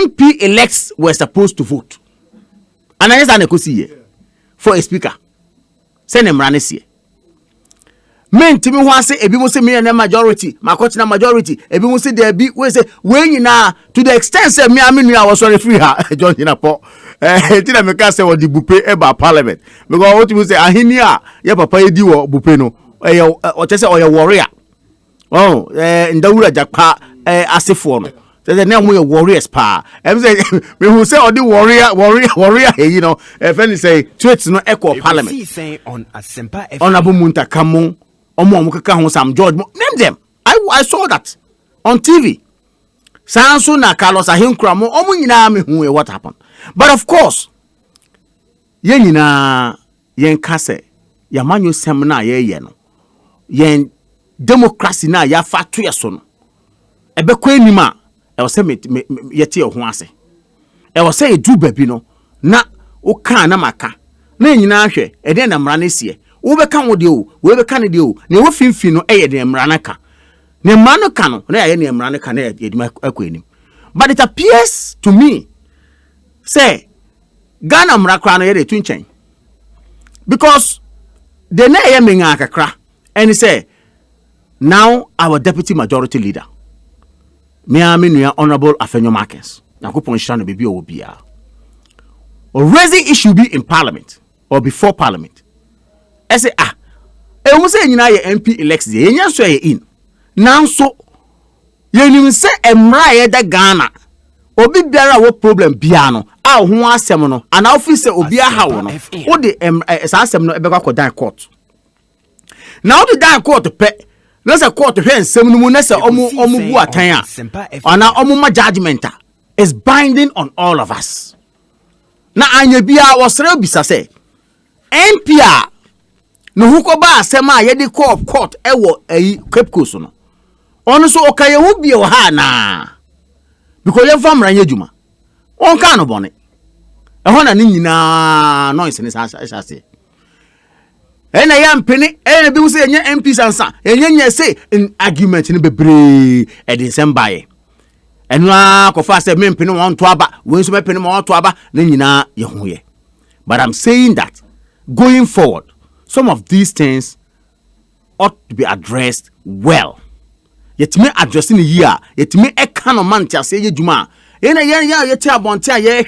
MP elects were supposed to vote. And I understand Ekosiisen for a speaker. Send them run this year. Men to me want say ebi mo say me na majority, my coach na majority. Ebi mo say there be we say when you na to the extent say me I was sorry free her John Hinapo. Tina me can say what the bupe eba parliament. Because what you say ahinia ya papa edi wo bupe no. O say o warrior. Oh, ndawura jakpa asefo no. Say na mo warriors pa. Em say me who say all the warrior you know. If say tweets no echo parliament. On Asempa Honorable Muntakamon Sam George, name them. I saw that on TV. Sanso na Carlos Ahinkramo, what happened. But of course, yen kase, ya manyo semina no. Yen democracy na ya fatu ya sono. Ebe kwe nima, se yeti ho ase. Se edu baby no, na uka na maka. Na nyina hwe, ede na mra ne sie. We be kan wode o we be kan de o na we finfin no eye de mra na ka ne mra no ka no na ye ne mra no ka na ye di akwanim. But it appears to me say Ghana mra kra no ye de twinchen because the na ye menga kakra and say now our deputy majority leader me nua honorable Afenyo Marcus nakopon hira no bebi o bia or raising issue be in parliament or before parliament. I say e wo say nyina ye MP elects ye nya so ye in nanso ye nim say emra ye da Ghana obi biara wo problem bia no a ho asem no ana office obi aha wo no wo de sa asem no ebekwa ko dan court now the dan court pe na say court hwe nsem no mu na say omu bu atan a ana omu ma judgment is binding on all of us na anya bia wo sere bisa say MP no huko ba asema ye de court ewo Cape Coast no ono so okaye hu bie wo ha na because ye fam ran yeduma on ka no bone e ho na ni nyina noise ni sa se ena ya mpeni ena bi wo se enye MP sansa enye se argument ni bebre e de sembaye enu akofa se me mpeni won to aba we nso me mpeni won to aba na nyina ye ho ye. But I'm saying that going forward some of these things ought to be addressed well. Yet me addressing the year, yet me a can of man to say ye juma. Ye tell bontia ye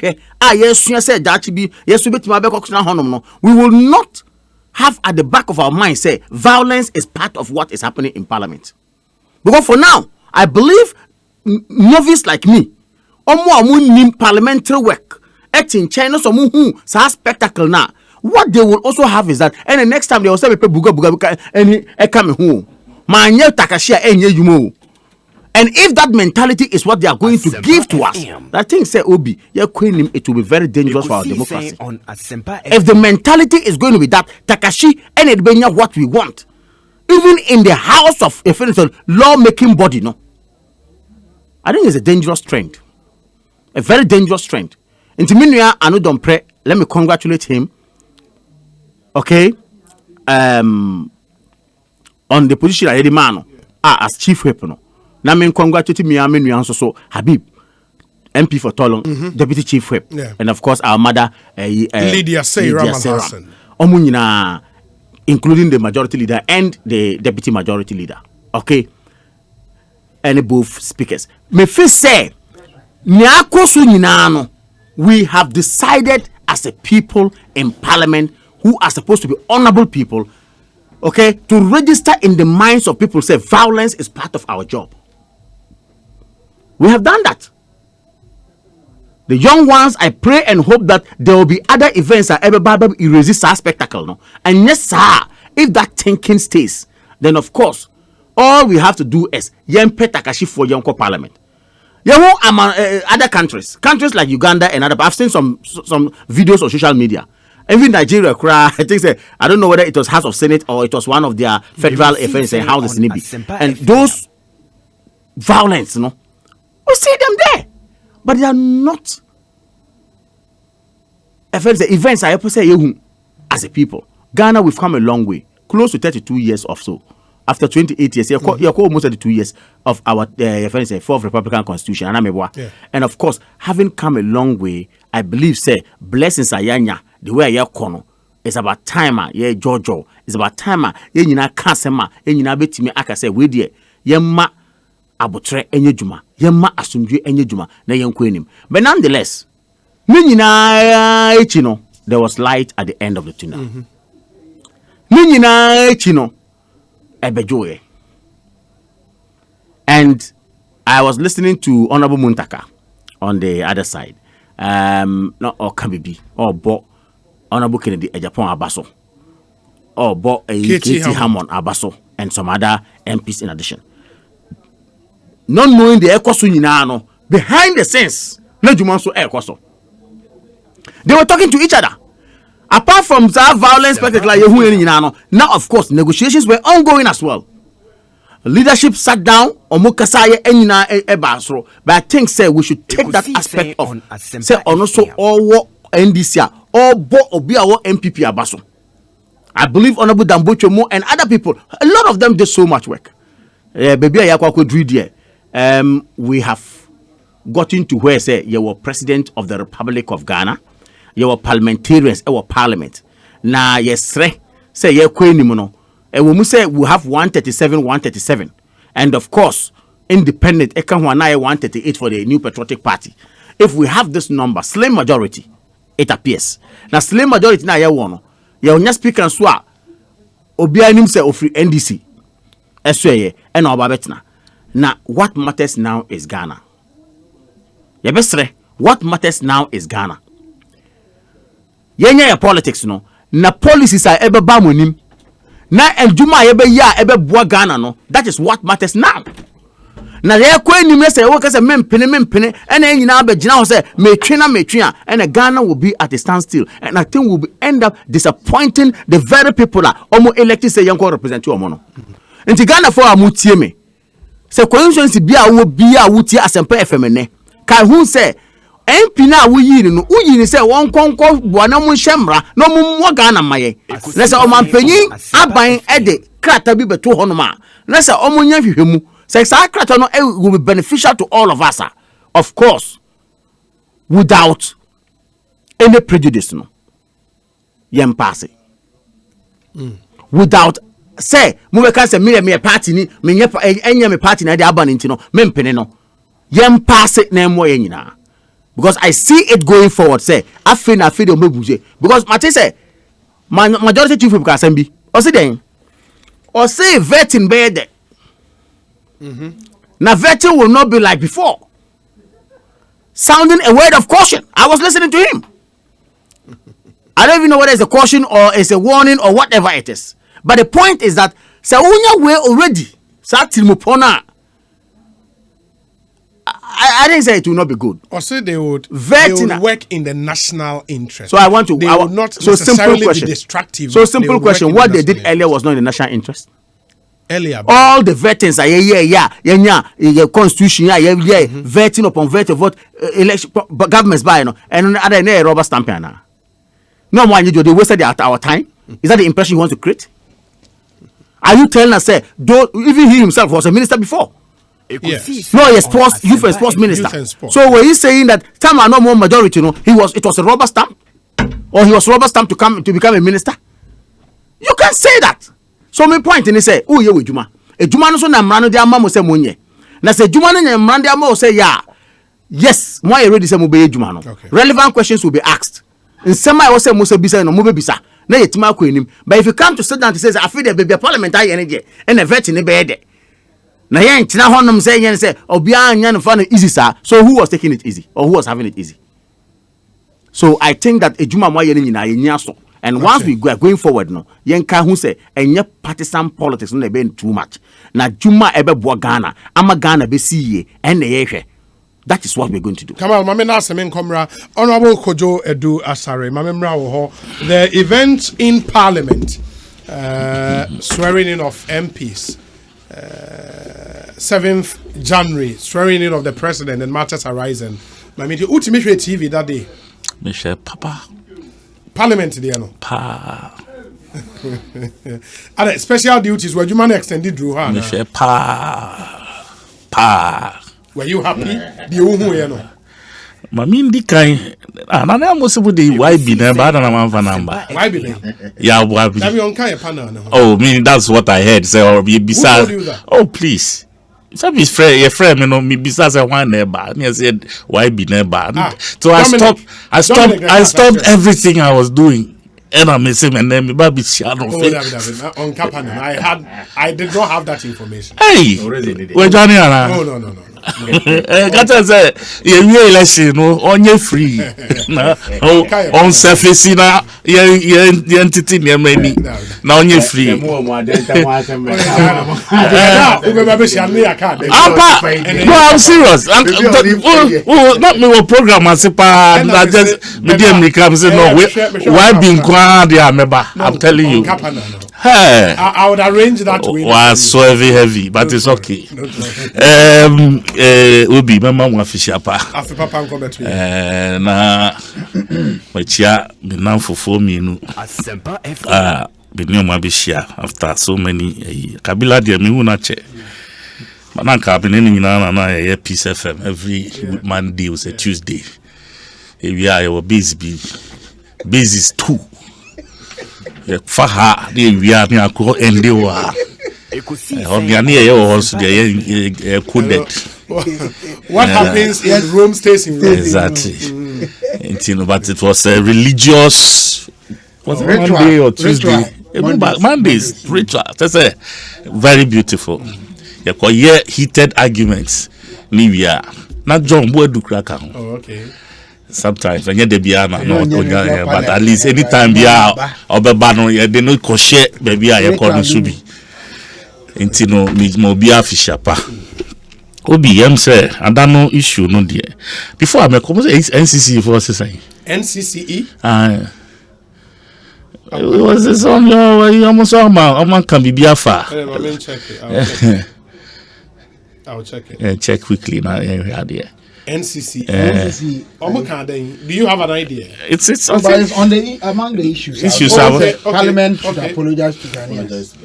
yes, you said that be yes, we will not have at the back of our mind say violence is part of what is happening in parliament. Because for now, I believe novice like me, omo parliamentary work, in China, so who spectacle now. What they will also have is that, and the next time they will say, buga, and coming home. And if that mentality is what they are going to give to us, that thing say, Obi, it will be very dangerous for our democracy. If the mentality is going to be that, Takashi, and it be what we want, even in the house of a law-making body, no, I think it's a dangerous trend, a very dangerous trend. Into Minya, I know don't pray. Let me congratulate him. Okay, on the position of the man as chief whip. No, now me congratulate me. I'm in so Habib, MP for Tolong, deputy chief whip, and of course our mother Lydia Seyram, Omunina, including the majority leader and the deputy majority leader. Okay, and both speakers. Me first say, we have decided as a people in parliament who are supposed to be honorable people, okay, to register in the minds of people, say violence is part of our job. We have done that. The young ones, I pray and hope that there will be other events that everybody resist our spectacle. No? And yes, sir, if that thinking stays, then of course, all we have to do is yempe takashi for Yonko Parliament. Other countries like Uganda and other, I've seen some videos on social media. Even Nigeria, I think I don't know whether it was House of Senate or it was one of their federal events and House of Senate. And those violence, we see them there, but they are not events. I say as a people, Ghana, we've come a long way, close to 32 years or so. after 28 years, you're almost at the 2 years of our fourth Republican Constitution, and of course, having come a long way, I believe, say, blessings ayanya, the way you're kono, it's about time, yeah, Jojo, it's about time, yeah, you know, Kasema, yeah, you know, bet me, I can say, with ye, yemma, abotre, enye juma, yemma, asumju, enye juma, na yen kwenim. But nonetheless, there was light at the end of the tunnel. And I was listening to Honorable Muntaka on the other side. Not or Kabibi or Bo Honorable Kennedy Ejapon Abaso or Bo Katie Hammond Abaso and some other MPs in addition. Not knowing the Ekosu behind the scenes, no Jumanso Ekoso. They were talking to each other. Apart from that violence, now of course negotiations were ongoing as well. Leadership sat down on Mukasaya Enina Ebasro, but I think say we should take that aspect of say also all NDC all bo obi our MPP Abaso. I believe Honorable Dambocho Mo and other people, a lot of them did so much work. Baby Ayakwa could read here. We have gotten to where say you were president of the Republic of Ghana. You were parliamentarians, our parliament. Now, yes, say, ye queen, and when we say we have 137, and of course, independent, 138 for the New Patriotic Party. If we have this number, slim majority, it appears. Now, slim majority now, you want speaker and swa, Obianim say of free NDC, SWA, and Obabetna. Now, what matters now is Ghana. What matters now is Ghana. Yenye politics no na policies are ebe ba monim na edwuma ebe ya ebe boa Ghana no. That is what matters now. Na ye kwenim na say wo ka say mempene and nyina be gina ho say metwe and Ghana will be at a standstill, and I think will end up disappointing the very people that omo elected say yanko represent you omo no. Nti Ghana for amutie me say constituency bia wo bia wutie asempa FM ne kai hu say MP na uyi say won konko buana mu nhemra no mu Ghana maye na say o mampanyin aban ede krata bi beto ho no ma na say o mu nya hwehwemu say sa krata no will be beneficial to all of us, of course, without any prejudice no yem pass without say mu be kan say me party ni me enya me party na de aban nti no me mpene no yem pass na mo ye nyina. Because I see it going forward, say, I feel the because Mate say, majority chief of Kasembi, or say then, or say vetting bed. Now vetting will not be like before. Sounding a word of caution. I was listening to him. I don't even know whether it's a caution or it's a warning or whatever it is. But the point is that, say, we already, I didn't say it will not be good. Or say they would work in the national interest. So I want to. They would not necessarily be destructive. So simple question: what they did earlier was not in the national interest. Earlier, all the veterans are constitution, vetting upon vetting vote election governments by and other rubber stamping. No more they wasted our time. Is that the impression you want to create? Are you telling us say even he himself was a minister before? Yes. No, youth and sports minister. So when he's saying that time are no more majority, it was a rubber stamp, or he was rubber stamp to become a minister. You can't say that. So my point in say, oh yeah, Juma. A Juma no so na mrano de ama mo say monye. Na say Juma no na mrano de ama say yeah. Yes, why already say mo be Juma no. Relevant questions will be asked. In some I was say mo say bisa no mo be bisa. Na yetima ko enim. But if you come to sit down to say I feel there be parliamentary energy and a vet in the bed. Na yen tina honum say yen say obia anya no fa no easy sir. So who was taking it easy or who was having it easy? So I think that ejuma mo yen nyina yenya so. And once we are going forward no yen ka hu say enye partisan politics no be too much. Na juma ebe bo Ghana ama Ghana be siye ene ye hwe. That is what we're going to do. Come on, Mame Nasemen Komra, Honorable Kojo Edu Asare, Mame Mra Woho, the event in Parliament, swearing in of MPs, 7th January, swearing in of the president and matters arising. Mame, the ultimate TV that day. Michelle Papa. Parliament, there no. Pa. Other special duties were you man extended through her. Me share pa. Were you happy? The you know. Mami ndi kan na almost the why be number na man for number. Why be there? Yeah, why be? That be on kind panel. Oh, that's what I heard. Say or be besides. Oh, please. Some his friend, your friend, you know, me besides one neighbor. Me said, why be neighbor? So I stopped everything I was doing. And I'm missing and then me baby shadow. On Kapanen, I did not have that information. Hey, we're Johnny. No. Kata say you election no onye free na on surface na ye entity na many na onye free I'm serious. Not me program as pa na just medium me come say no why be nkwa dey ameba. I'm telling you. Hey, I would arrange that way. Was so heavy, but it's okay. Obi, mama mo afisha pa. Afi papa nko betu. Na machia me nan fofo mienu. Be new ma be share after so many Kabila dia me hu na che. Mana ka be nini na Peace FM every Monday was a Tuesday. We are your basis 2. Faha we are near ko ende wa. What happens in Rome stays in Rome. Exactly. But it was a religious Monday or Tuesday. Mondays ritual. That's a very beautiful. Heated arguments. Libya. Not John Boydukaka. Oh, okay. Sometimes when you but at least anytime be out or be bano they no crochet baby I call no subi intino me be official pa obi am say and that no issue no there before I make come say NCC for say NCCE it was this on your almost all man can be afa let me check it I'll check it check quickly now there NCC. Do you have an idea? It's on the among the issues. Okay. Parliament should apologize to Ghanaians.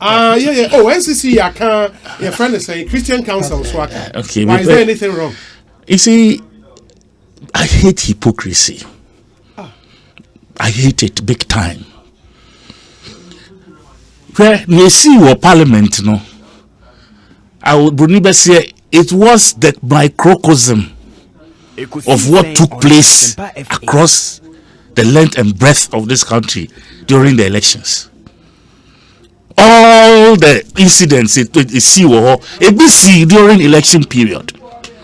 Yeah. Oh, NCC. I can't. Your friend is saying Christian Council. Okay. Why is there anything wrong? You see, I hate hypocrisy. I hate it big time. Where you see your Parliament, no, I would never say. It was the microcosm of what took place across the length and breadth of this country during the elections. All the incidents it see ABC during election period.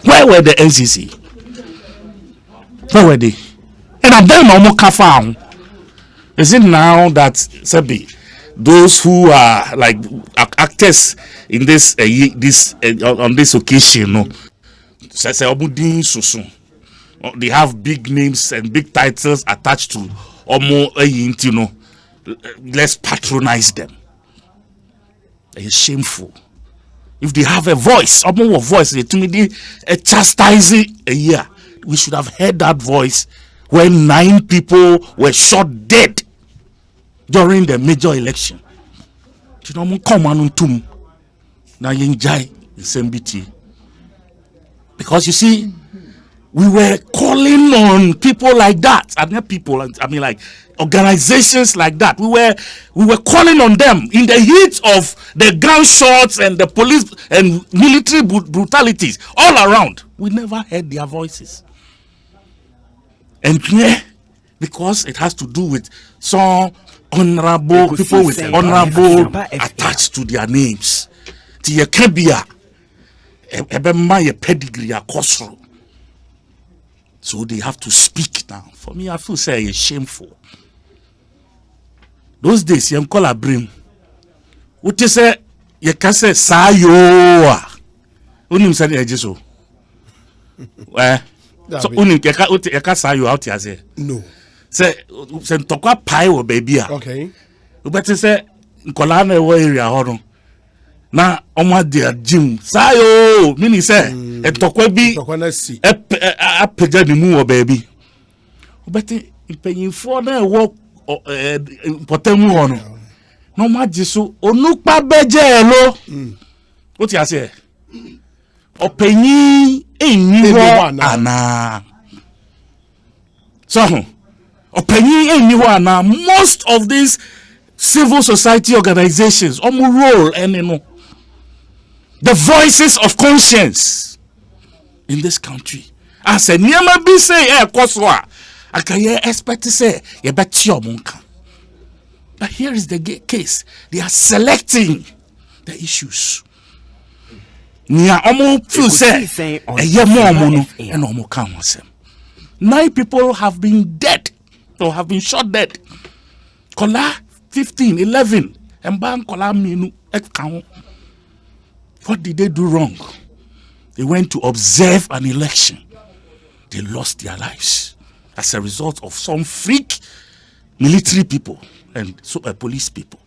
Where were the NCC? Where were they? And I don't know more. Is it now that Sebi? Those who are like actors in this on this occasion, no, they have big names and big titles attached to let's patronize them. It's shameful. If they have a voice, they chastising a year. We should have heard that voice when 9 people were shot dead during the major election. Because you see, we were calling on people like that, and not people, I mean like organizations like that. We were calling on them in the heat of the gunshots and the police and military brutalities all around. We never heard their voices. And because it has to do with some honorable people with honorable attached to their names. Tiye kebia ebe my pedigree akosro. So they have to speak now. For me, I feel say it's shameful. Those days, you call a brim. What you say? You can say sayo. Unim say ejiso. So unim you can sayo out here. No. Say ntokwa pie wo baby a. Okay. Ubeti say nkola na ewo area hono. Na omo dia gym. Sayo, meaning say ntokwa bi na si. Apeja ni mu wo baby. Ubeti mpanyinfo na ewo potemu ono no majiso onukpa beje lo what you say openyi eniwo ana so openyi eniwo ana most of these civil society organizations role and the voices of conscience in this country as a never be say koswa akaye expect say ye beti omunka. But here is the case. They are selecting the issues. Nia omo feel say eye mo omo no and omo kan wasem. 9 people have been dead or have been shot dead. Kola 15, 11 and ban kola minu kan. What did they do wrong? They went to observe an election. They lost their lives as a result of some freak military people and police people.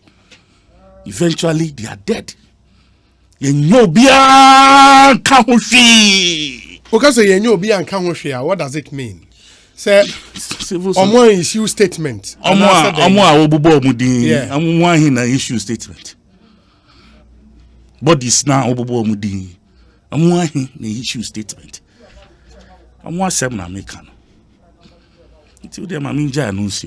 Eventually, they are dead. What does it mean? Say, Omo issue statement. Issue statement. Bodies now issue statement. Until them announce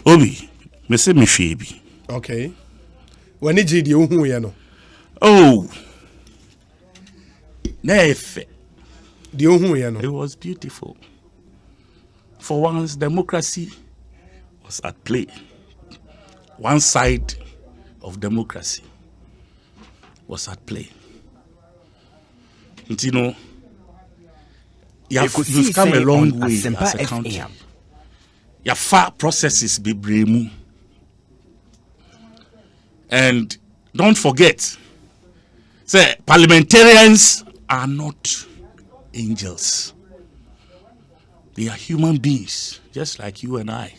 Obi, me say me febi. Okay. When did you know? Oh, nefe. It was beautiful. For once, democracy was at play. One side of democracy was at play. And you know, you've come a long way as a country. Your far processes be bremu. And don't forget, say parliamentarians are not angels. They are human beings, just like you and I.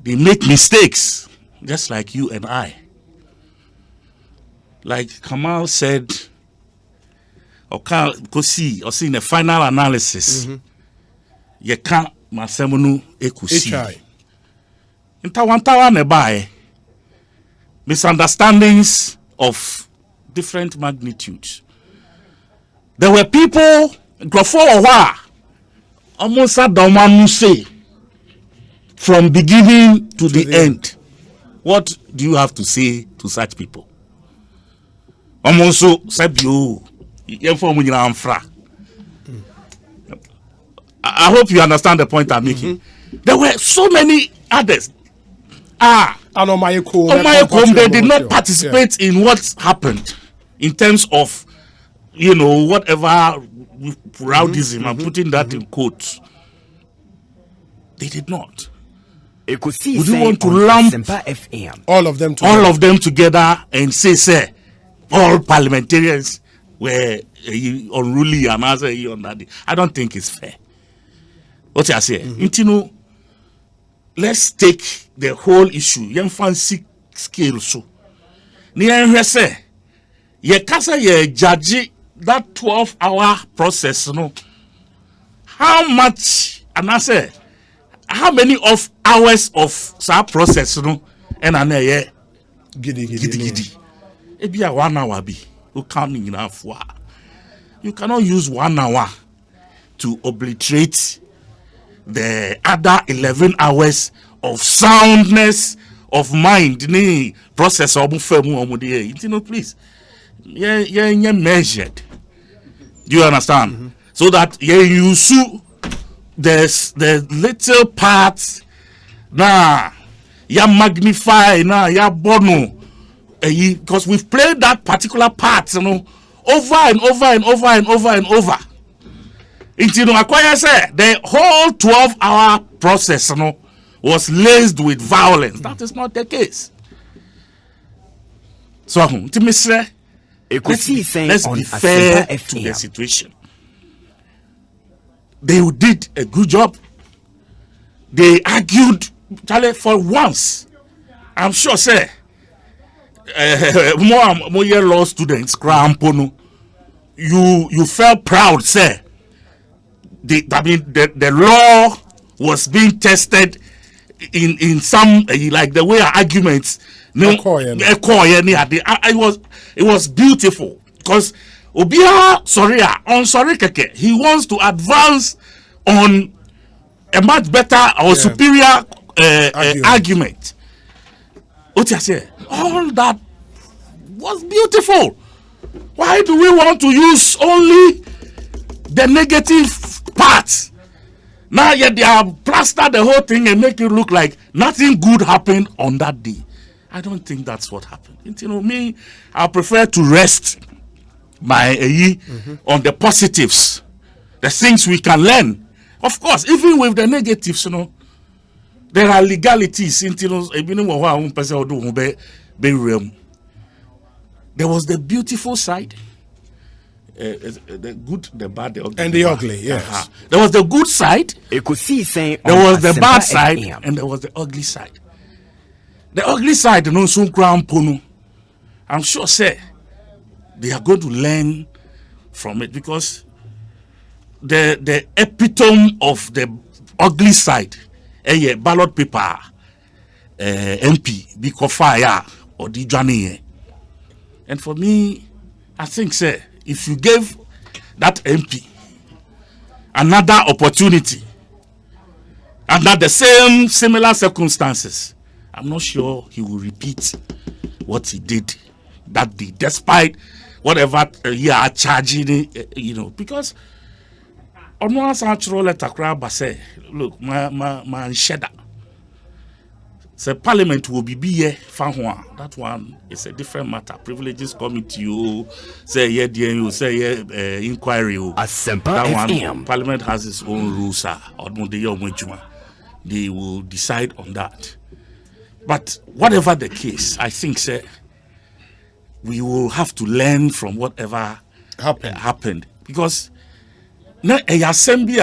They make mistakes, just like you and I. Like Kamal said, or see in the final analysis, you can't masemunu Ekosiisen. In Tawantawa nebai, misunderstandings of different magnitudes. There were people, almost say, from beginning to the end. What do you have to say to such people? Almost so I hope you understand the point I'm making. There were so many others. They did not participate in what happened in terms of, whatever rowdyism. I'm putting that in quotes. They did not. Would you want to lump all of them together and say, all parliamentarians were unruly and answer on that day? I don't think it's fair. What I say? Let's take the whole issue. Young fancy scale so. Near say, ye kasa ye judge that 12-hour process. No, how much? And I say, how many of hours of that process? No, and I ye giddy. It be a 1 hour be. You can't enough. You cannot use 1 hour to obliterate the other 11 hours of soundness of mind. Process please. Yeah, measured. Do you understand? So that you sue the little parts magnify bono. Because we've played that particular part, over and over and over and over and over. The whole 12-hour process was laced with violence. That is not the case. So, let's be fair to the situation. They did a good job. They argued for once. I'm sure, sir. More law students, you felt proud, sir, the law was being tested in some like the way arguments. It was beautiful because Obia keke, he wants to advance on a much better or superior argument. All that was beautiful. Why do we want to use only the negative parts? Now yet they have plastered the whole thing and make it look like nothing good happened on that day. I don't think that's what happened. Me, I prefer to rest my on the positives, the things we can learn. Of course, even with the negatives, there are legalities. There was the beautiful side, the good, the bad, the ugly. And the ugly, yes. There was the good side, Ekosiisen there was the bad side, and there was the ugly side. The ugly side, I'm sure, say, they are going to learn from it because the epitome of the ugly side, ballot paper, MP, because fire or the journey. And for me, I think, sir, if you gave that MP another opportunity under the same similar circumstances, I'm not sure he will repeat what he did that day, despite whatever you are charging, because on one central letter, look, my shedder. So Parliament will be here. That one is a different matter. Privileges coming to you. Say you say inquiry. That one, Parliament has its own rules. They will decide on that. But whatever the case, I think, sir, we will have to learn from whatever happened. Because now a assembly,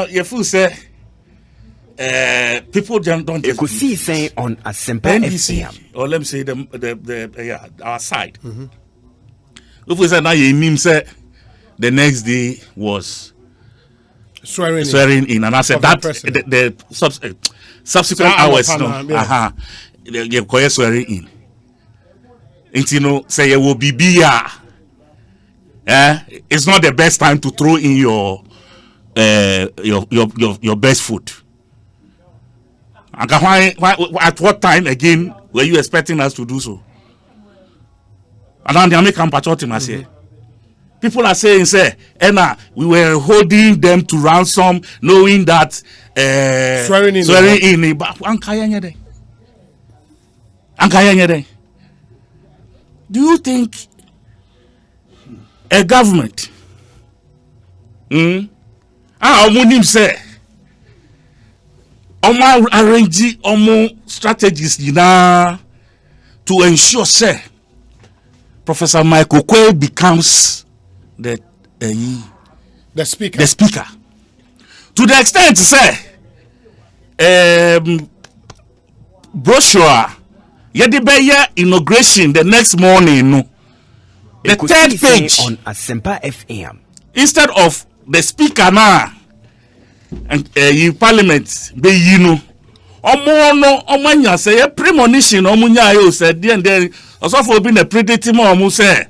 you feel say. People don't Ekosiisen on Asempa FM, or let me say our side. If we say now you say the next day was swearing in, and I said that the subsequent hours, they call swearing in. And say you will be it's not the best time to throw in your best foot. Why, at what time again were you expecting us to do so? And then they make say, people are saying, say, Enna, we were holding them to ransom, knowing that swearing in. But do you think a government? Say. Arrange strategies to ensure say Professor Michael Quay becomes the speaker. The speaker. To the extent say brochure inauguration the next morning the third page on Asempa FM. Instead of the speaker now and Parliament be omanya say a premonition omunya said then also for being a predator more say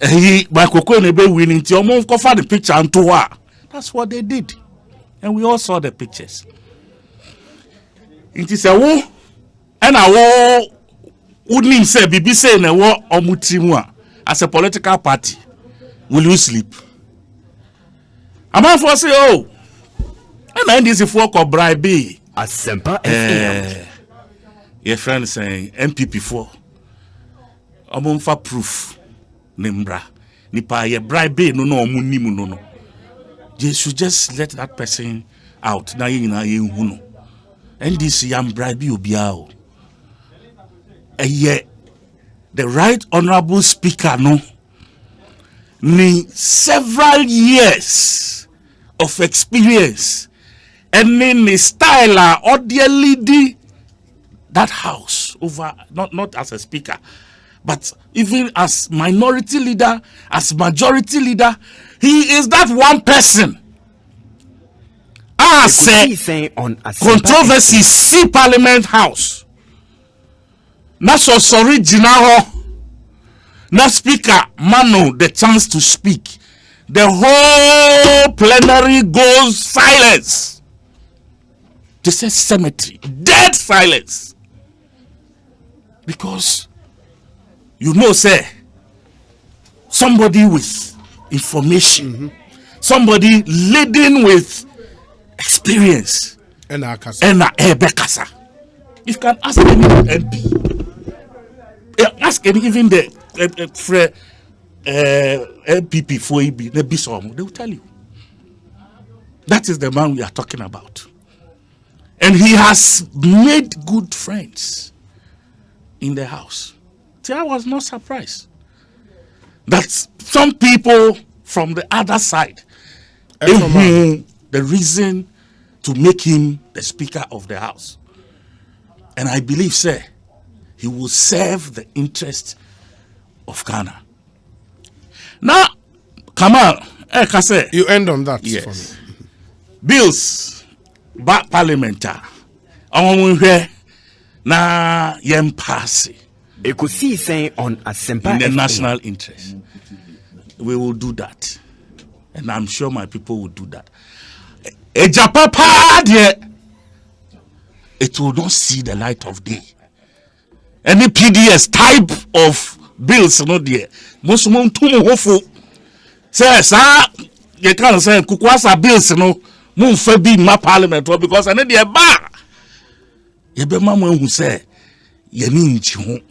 he by Cocoa be winning to cover the picture and to her. That's what they did, and we all saw the pictures. It is a war and a war wouldn't say BBC saying a war omutimwa as a political party. Will you sleep? I'm for say and then this is for bribe. Asempa FM. Your friend saying MPP4. For proof. Nimbra. Nipa ye bribe no. You should just let that person out. Na ye and this yam bribe obiao. The right honorable speaker no need several years of experience. And then the style or the leading that house over not as a speaker, But even as minority leader, as majority leader, he is that one person. I say Ekosiisen on Asempa controversy FM. see Parliament House. Na so sorry Jinaho. Na speaker Manu the chance to speak. The whole plenary goes silence. This is cemetery. Dead silence. Because you know, say somebody with information, somebody laden with experience, And our case. and Ebekasa. You can ask any MP, ask any even the MPP for EB, the Bisom, they will tell you. That is the man we are talking about. And he has made good friends in the house. See, I was not surprised that some people from the other side, the reason to make him the Speaker of the House. And I believe, sir, he will serve the interest of Ghana. Now, Kamal, Kase, You end on that yes. for me. Bills, back parliamentary. Na yem pass Ekosiisen on Asempa in the FM. national interest. We will do that. And I'm sure my people will do that. It will not see the light of day. Any PDS type of bills, no dear. Most hopeful. Says, you can't say Kukwasa bills, no, move for being my parliament, because I need a bar. You be mama who say, you need you.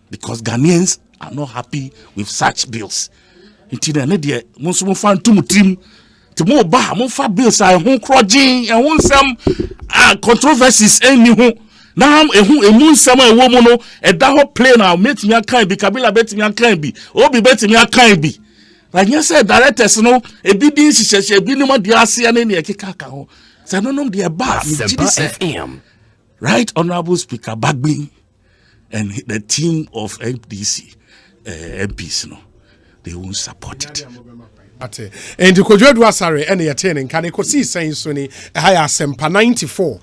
Because Ghanaians are not happy with such bills. Until the idea, most of them find two team to more bar, more fat bills. I won't crudging and want some controversies. Any now a moon summer a woman a daho plane now met me a kind be Kabila betting me a kind be or be betting me a kind be. Like you said, directors no a bidding she be no more the ASEAN any a kikaka. So no dear bar. Asempa FM. Right, Honorable Speaker Bagbin and the team of MDC MPs, no, they won't support it. Ate. And Kodwadu Asare and the attending can Ekosiisen Suni higher Asempa 94.7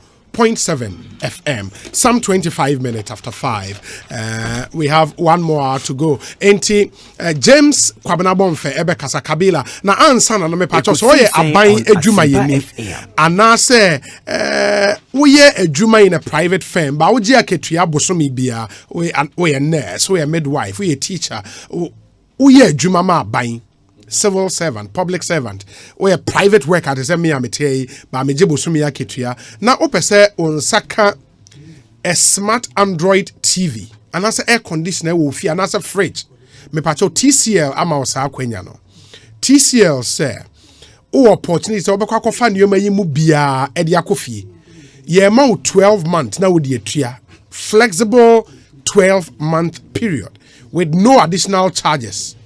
FM. Some 25 minutes after 5. We have one more hour to go. Enti James Kwabena Bonfe Ebe Kasa Kabila na ansa na me pacho so ye aban edwuma yeni. Anase woye edwuma in a private firm ba woje aketua bosomi bia we nurse, we midwife, we teacher, woye edwuma ma aban. Civil servant, public servant, or a private worker, to me, I'm a Bamijibo Sumia Kitua. Now, opese on Saka a smart Android TV, and as air conditioner will fear, and as a fridge. Me pacho TCL, Amausa Quenyano. TCL, sir, o opportunity, so Bako fan you may mubia Ediakofi. Ye amount 12 months now with the tria. Flexible 12-month period with no additional charges.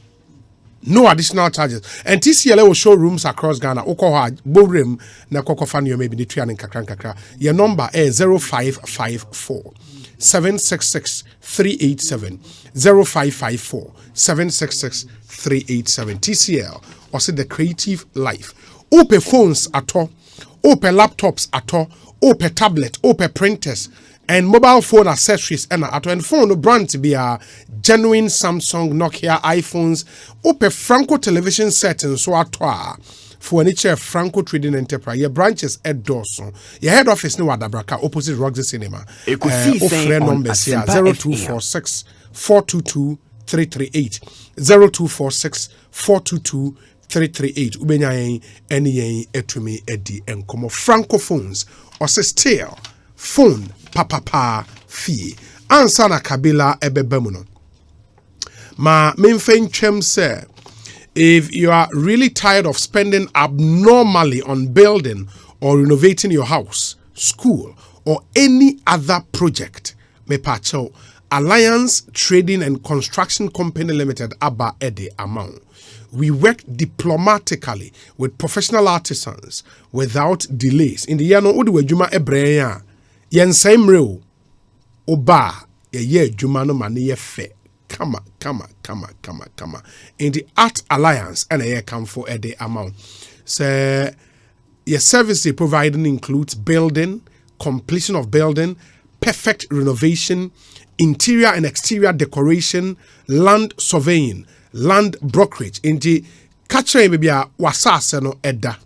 No additional charges. And TCL will show rooms across Ghana. Okoha, Borim, na Kokofan, you may be the Trian and Kakran. Your number is 0554 766 387 0554 766 387. TCL, or say the creative life. Open phones at all, open laptops at all, open tablet, open printers, and mobile phone accessories and phone brand to be a genuine Samsung, Nokia, iPhones, open Franco television settings so atwa furniture Franco Trading Enterprise. Your branches at Dawson. Your head office no Adabraka opposite Roxy Cinema. Ekosiisen on numbers here Asempa 0246 422 338 0246 422 338. Ubenya any etumi edi enkomo Francophones or still phone papa fee ansa na Kabila ebebemuno ma memfen twem say if you are really tired of spending abnormally on building or renovating your house, school or any other project, me pacho Alliance Trading and Construction Company Limited Aba Ede Amount. We work diplomatically with professional artisans without delays. In the year no odi juma ebreya yen same real oba ye juma no mane ye fe kama. In the Art Alliance, and a come for a day amount. So, your service they providing includes building, completion of building, perfect renovation, interior and exterior decoration, land surveying, land brokerage. In the catcher baby wasase no edda.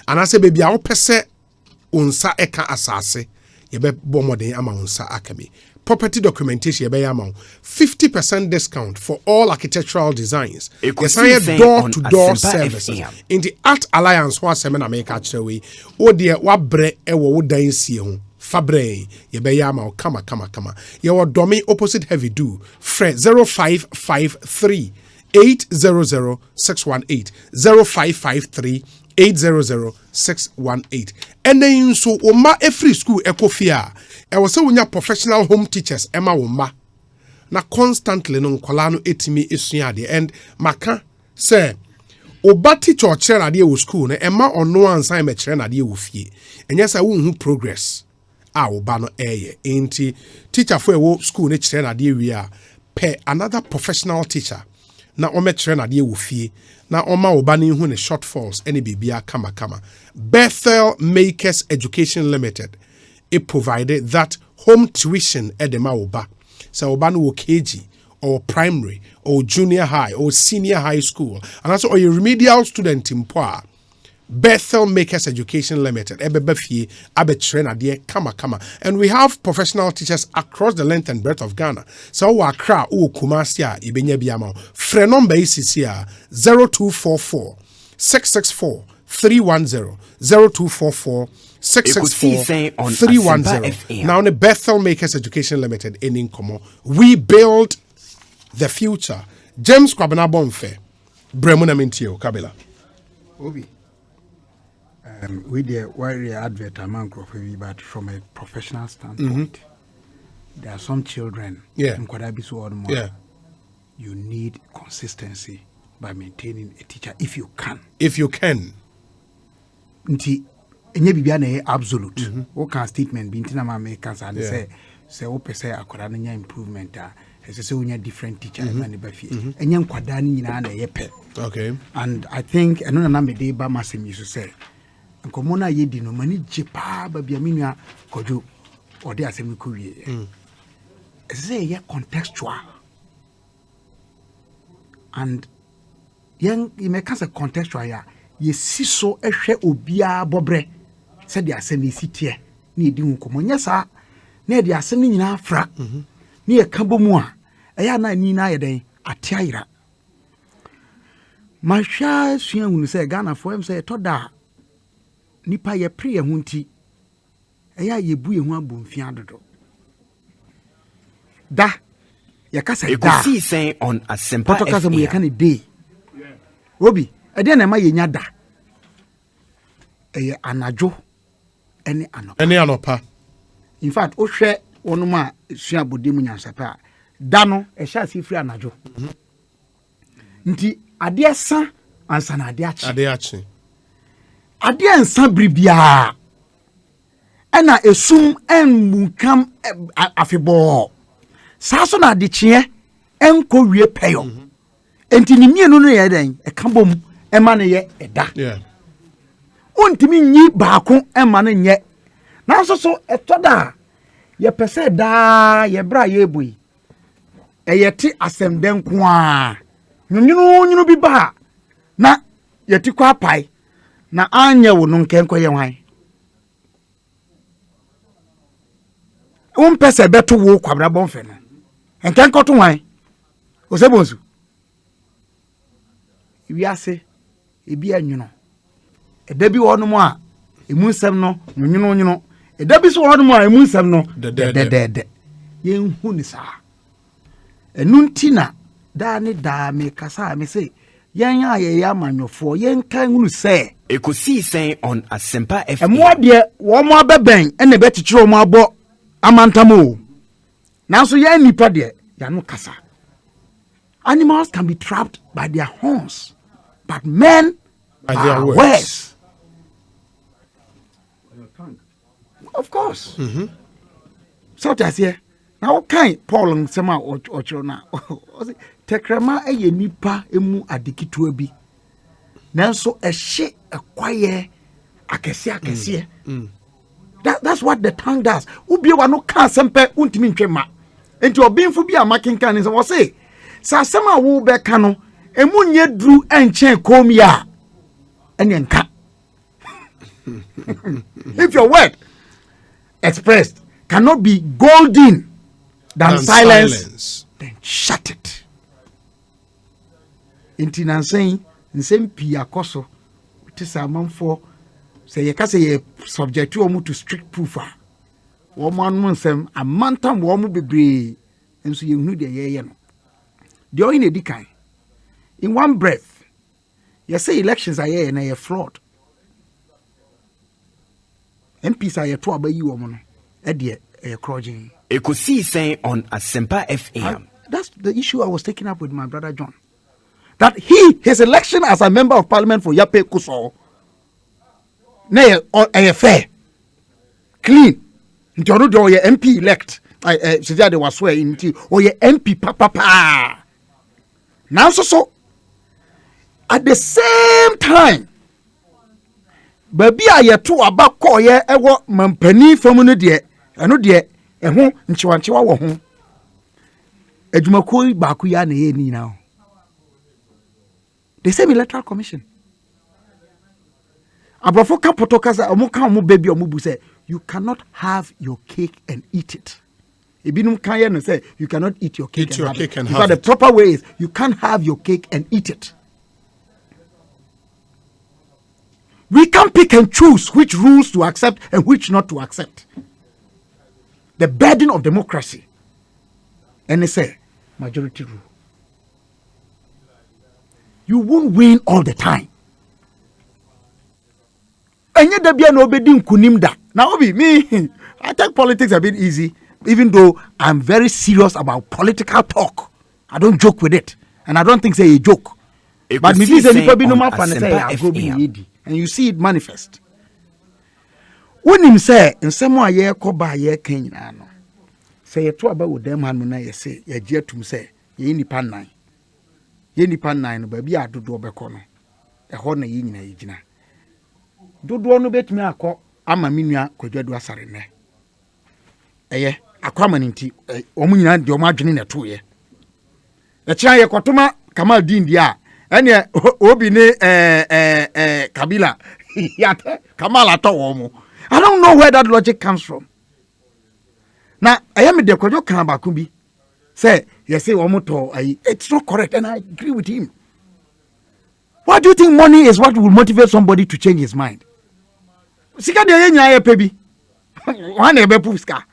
And I say baby a opese unsa eka asase. Yebe bomode ama unsa akami. Property documentation yebe amount 50% discount for all architectural designs. Yes, door-to-door services. In the Art Alliance, what semina make actually, oh dear, what bre ewo wodan si ho. Fabre yebe amount kama. Your domain opposite heavy do. Fred 0553 800 618 0553 800-618. And then so Oma every school ekofia. I was so when professional home teachers Emma Oma. Na constantly no kolano etimi esuade and maka say oba teacher or chair ade wo school na Emma on no ansan me chair na ade wo fie. And yes I won progress. Oba no eye. Enti teacher for wo school na chair na ade wi a pe another professional teacher. Na ome chair na ade wo fie. Na oma obani hu ne shortfalls any bibia kama. Bethel Makers Education Limited. It provided that home tuition edema oba. So obano wo KG or primary or junior high or senior high school. And also a remedial student in Poa. Bethel Makers Education Limited. Ebebefie abetrena die kama. And we have professional teachers across the length and breadth of Ghana. So Accra o Kumasi ibenye biama. Frenombe isisia 0244 664 310 0244 664 310. Now the Bethel Makers Education Limited in Incomo. We build the future. James Kwabena Bonfe. Bremuna Mintio Kabila. Obi. We the warrior advert among but from a professional standpoint, there are some children. Yeah. You need consistency by maintaining a teacher if you can. If you can. Nti enye bibia na absolute. What can statement be ntina ma make can say o pese akwara na improvement say we need different teacher na be fie. Enye nkwada ni nyina na yepe. Okay. And I think eno na me dey ba masem you say nkomona yedi no mani jepa ba bia menua kojo ode asem ko wie. Say ye contextual. And you may cast a contextual ya ye si so ehwe obia bobre said the asem sitie na edi nkomo nyesa na de asem nyina afra na ye ka bomu a eya na ni na ye den ate ayira mahwa sua hunu say Ghana for em say toda nipa ye pre ye hunti eya ye bu ye hu abomfia dodo da ye kasa da Ekosiisen on Asempa FM. ye kan dey Obi ede na ma ye nya da anajo ene anopa. In fact o hwe wonum a sua bode mu nyansapa da no sha si free anajo nti ade san ansa na ade achi ade ansa bribia ena esum enmunkam afebo sa so na ade chie enko wie peyo enti ni mienu no ye den eka bom ema ne ye eda ontimi nyi baako ema ne nye na so etoda ye pese da ye bra ye bui eyeti asem den ko a nyunu bi ba na yeti kwa pai na anya wo no nkenko ye hwan pese beto wo kwabra bonfe no nkenko to hwan osebonsu wiase ebi anwuno edabi wono a emunsem no nwuno edabi so wono a emunsem no de yen hu ni sa enuntina da ne da me kasa me se yen aye ya manyofo yen kan hunu se Ekosiisen on Asempa FM. Emo de wo mo abeben ene betichiro mo abo amantamo nanso yen nipa de ya no kasa. Animals can be trapped by their horns, but men by their words. Of course. So that's here. Now okay Paul nsema ochiro na tekrama eye nipa emu adikitu bi nanso ehye ekwaye akese that's what the tongue does ubi wa no ka sempe untimi ntwema enti obinfu bi amakenkan ne wo say sa sema wo be ka no emu nye dru enchen komia ene nka if your word expressed cannot be golden than silence, then shut it. Inti nan saying, nsem pi akoso, it is a man for say ye kase ye subject to omu to strict proof. Woman monsem a mantam womu bebre, and so you knew the ye no. The oin edikai. In one breath, you say elections are ye and a fraud. MPs are ye to obey you woman, Eddie a crowding. Ekosiisen on Asempa FM. That's the issue I was taking up with my brother John. That his election as a member of parliament for Yape Kuso, a fair, clean. Into your MP elect, they was swearing or your MP papa. Now so at the same time, baby, I two about call ye ever mampeni from dear, and no dear. Eho nchiwanchiwa wo ho adwumakoi ba ku ya na ye ni now the same electoral commission abrofo ka potokaza omuka omu baby omu say you cannot have your cake and eat it ebinum kan ye no say you cannot eat your cake and have it. The proper way is you can't have your cake and eat it. We can pick and choose which rules to accept and which not to accept. The burden of democracy. And they say, majority rule. You won't win all the time. And yet there be an obedient kunimda. Now, me, I take politics a bit easy, even though I'm very serious about political talk. I don't joke with it. And I don't think say a joke. But me say and you see it manifest. When him say in some way ye ko ba ye kan nyina no say ye to aba wo dem hanu na ye say ye gye atum say ye nipa nan no ba bi adodo obeko no e ho na ye nyina ye gina dodo no betumi akọ ama menua kwadwadu asare ne eye akwama nti omu nyina de omu adwene na to ye e kyan ye kotoma Kamal Din dia ene obi ne Kabila yate Kamal ato I don't know where that logic comes from. Now, I am the Kojo Kanabakubi. Say, yes, it's not correct, and I agree with him. Why do you think money is what will motivate somebody to change his mind? Sika de yenya pebi. One ebe puska.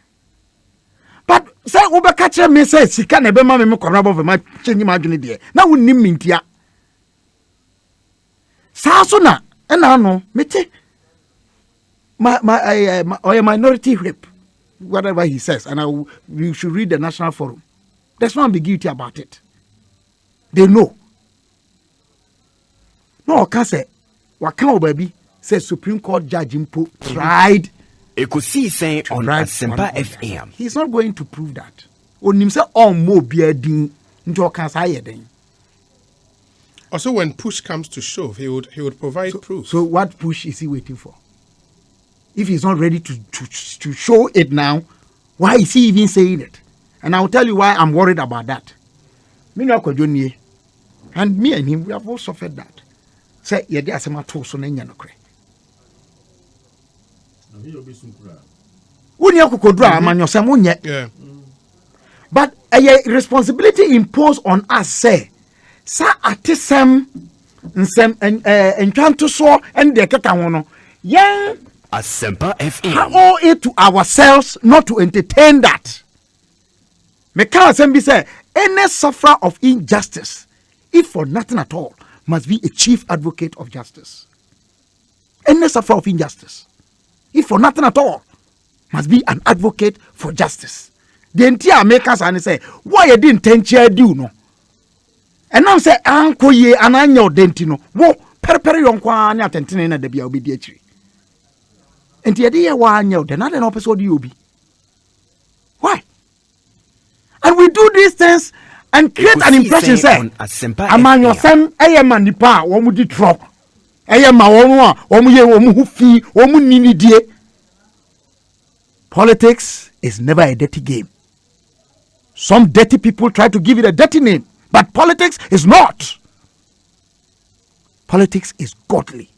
But say Uber catcher me say Sika nebe ma me korabo for my change my journey there. Now we nim mintia. Sasuna, and I know, mete. My minority whip, whatever he says, and you should read the National Forum. There's no ambiguity about it. They know. No, I can't say. Wakao baby says Supreme Court Judge Impo tried. Ekosiisen on Asempa FM. He's not going to prove that. On himself, on more bearding into a cancer. Also, when push comes to shove, he would provide proof. So, what push is he waiting for? If he's not ready to show it now, why is he even saying it? And I'll tell you why I'm worried about that. And me and him, we have all suffered that. Say, yeah, there's some tools on any other. But a responsibility imposed on us, say, sa atisem and trying to soar and the katawono. Yeah. Asempa FM. I owe it to ourselves not to entertain that. Meka Assembly say any sufferer of injustice, if for nothing at all, must be a chief advocate of justice. Any sufferer of injustice, if for nothing at all, must be an advocate for justice. The entire makers and say, why you didn't do no? And now say, Uncle ye and I know dentino. Wo periperi yonkwa anya tentine na debi obi dietri. And the idea why you then not an episode you be. Why? And we do these things and create an impression, say, among your son, I am a nipa, womu di trop. I am my own, womu who fee, womu nini die. Politics is never a dirty game. Some dirty people try to give it a dirty name, but politics is not. Politics is godly.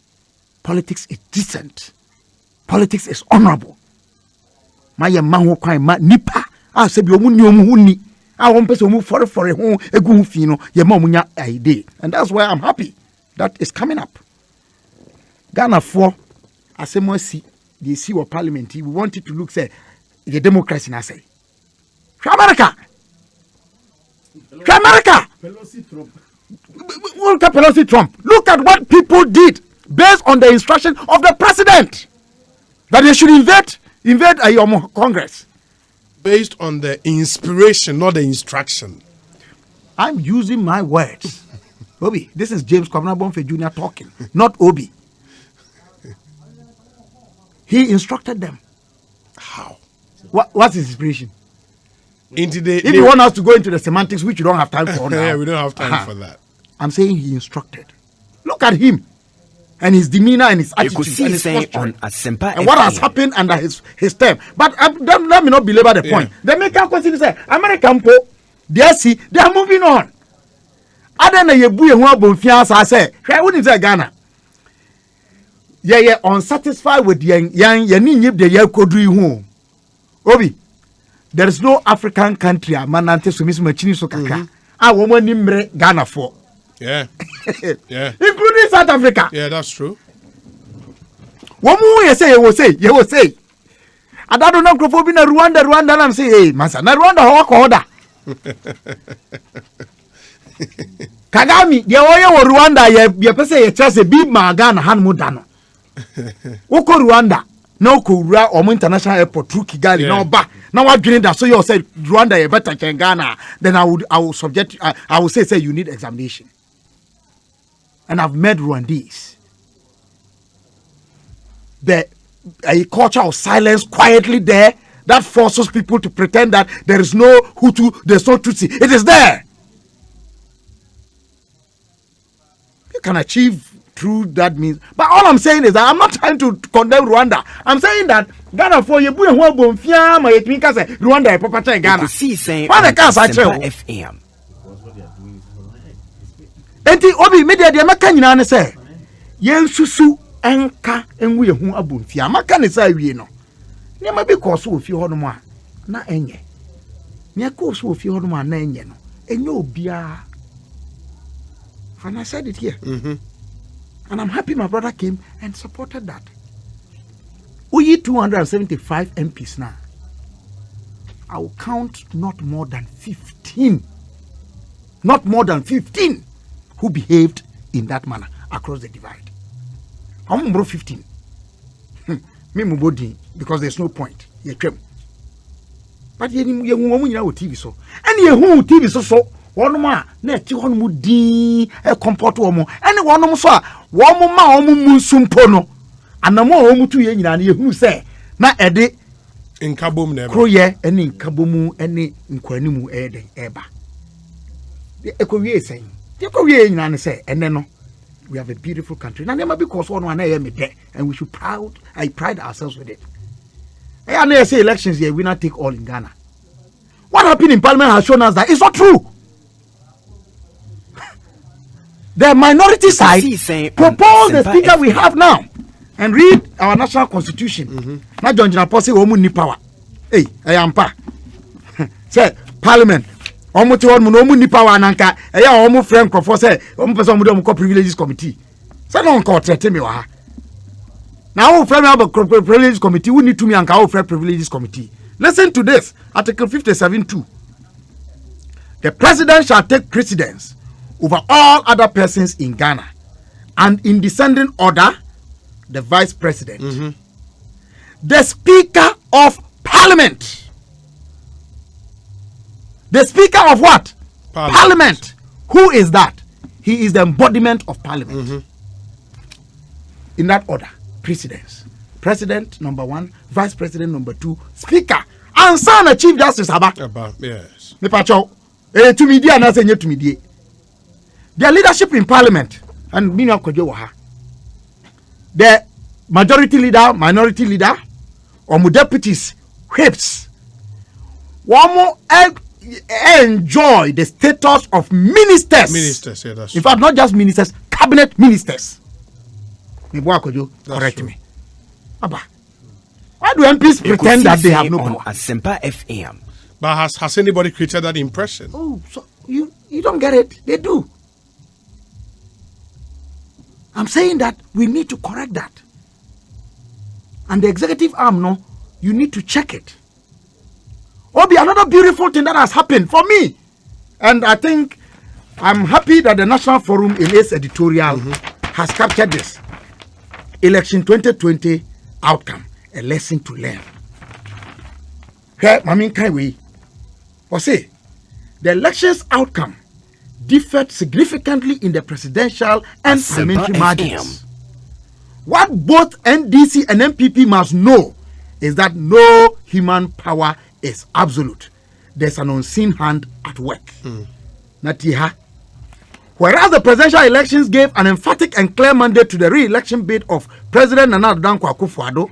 Politics is decent. Politics is honorable. Maya mango kwa ma nipa. Sebi omu ni omu huni. Person omu for hu egu fino ye ma omunya ide. And that's why I'm happy that is coming up. Ghana for asemwasi the see of parliament. We want it to look say the democracy na say. America. Pelosi Trump. Look at what people did based on the instruction of the president that they should invade Congress. Based on the inspiration, not the instruction. I'm using my words. Obi, this is James Kwabena Bonfe Jr. talking, not Obi. He instructed them. How? What's his inspiration? If you want us to go into the semantics, which you don't have time for now. Yeah, we don't have time for that. I'm saying he instructed. Look at him and his demeanor and his attitude and his posture and what has happened under his term. But let me not belabor the point. The American question is American po, they are moving on. Other than you who are bonfias, I say, I wouldn't say Ghana. Yeah, unsatisfied with young the year kodri home. Obi, there is no African country manante sumis machini so kaka. I woman nimre Ghana for. Yeah. Yeah. Including South Africa. Yeah, that's true. One more you will say. I don't know if in Rwanda, and I'm saying, hey, Masa, na Rwanda, how order. Kagami, the oil Rwanda, you say, you just a big Magana, Hanmudano. Oko Rwanda, no Kura or international airport, through Kigali, no back. Now I'm doing that, so you say Rwanda, better than Ghana, then I will say, you need examination. And I've met Rwandese. A culture of silence quietly there that forces people to pretend that there is no Hutu, there's no Tutsi. It is there. You can achieve through that means. But all I'm saying is that I'm not trying to condemn Rwanda. I'm saying that Ghana for you, Rwanda, Papa Ghana. Why the cars I tell? Enti obi media de maka nyina ne se yen susu enka enwu ehu abomfia maka ne sa wie no ne ma bi koso ofi ho no ma na enye ne koso ofi ho no ma na enye no enye obia and I said it here. And I'm happy my brother came and supported that. We 275 MPs now. I will count not more than 15 who behaved in that manner across the divide. I'm bro 15. Me mubodi because there's no point. But you TV so. And you TV so one ma na ti hon mu din e comport wo mo. And one mo so a wo mo ma wo mu nsumpo no. Anamo wo mu tu ye nyina na ye hu se na ede nkabom na eba. Kroye ene nkabomu ene nkwanimu eden eba. Ekowie sen. We have a beautiful country. Now, never because one and we should pride ourselves with it. I never say elections here, we not take all in Ghana. What happened in Parliament has shown us that it's not true. The minority side propose the speaker we have now and read our national constitution. Not John Jinapose Omu power. Hey, I am pa. Say Parliament. Almost one mono ni power nanka e ya omo friend crofo say omo person mo dem ko privileges committee say no ko threaten me wa ha na wo friend about privileges committee we need to me anka wo friend privileges committee. Listen to this, article 57(2). The president shall take precedence over all other persons in Ghana, and in descending order the vice president, the speaker of parliament. The speaker of what? Parliament. Who is that? He is the embodiment of parliament. In that order, precedence. President number 1, vice president number 2, speaker. Ansa na Chief Justice Aba. Yes. Me pacho. To media na say to media. Their leadership in Parliament and me Kojo Waha. The majority leader, minority leader, or deputies, whips. One more enjoy the status of ministers. Ministers, yeah, that's in fact, not just ministers, cabinet ministers. Correct me. Abba. Why do MPs pretend that they have no power? Asempa FM. But has anybody created that impression? Oh, so you don't get it. They do. I'm saying that we need to correct that. And the executive arm, no, you need to check it. Obi, another beautiful thing that has happened for me. And I think I'm happy that the National Forum in its editorial has captured this. Election 2020 outcome, a lesson to learn. Here, Mamin Kaiwe, or say, the election's outcome differed significantly in the presidential and parliamentary margins. What both NDC and MPP must know is that no human power is absolute. There's an unseen hand at work. Natiha. Whereas the presidential elections gave an emphatic and clear mandate to the re-election bid of President Nana Addo Dankwa Akufo-Addo,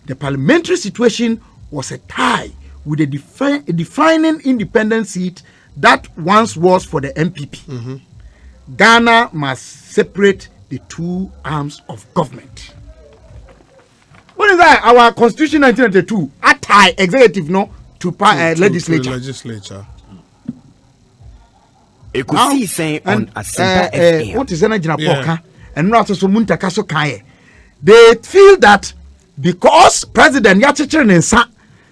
the parliamentary situation was a tie with a defining independent seat that once was for the MPP. Ghana must separate the two arms of government. What is that? Our Constitution 1992 a tie executive no to legislature. To legislature. Ekosiisen on Asempa FM. What is energy poka? And not so muntaka so kaye. They feel that because President Yachichiri Nensa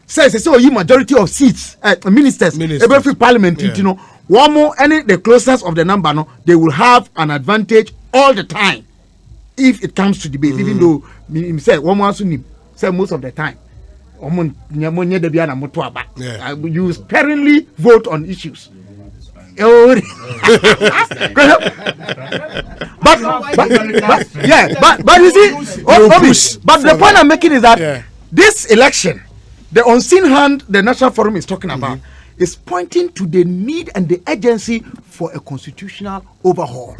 says so you majority of seats ministers every parliament you know one more any the closest of the number no they will have an advantage all the time if it comes to debate even though me say one more say most of the time you sparingly vote on issues. but you see but the point I'm making is that this election, the unseen hand the National Forum is talking about is pointing to the need and the urgency for a constitutional overhaul.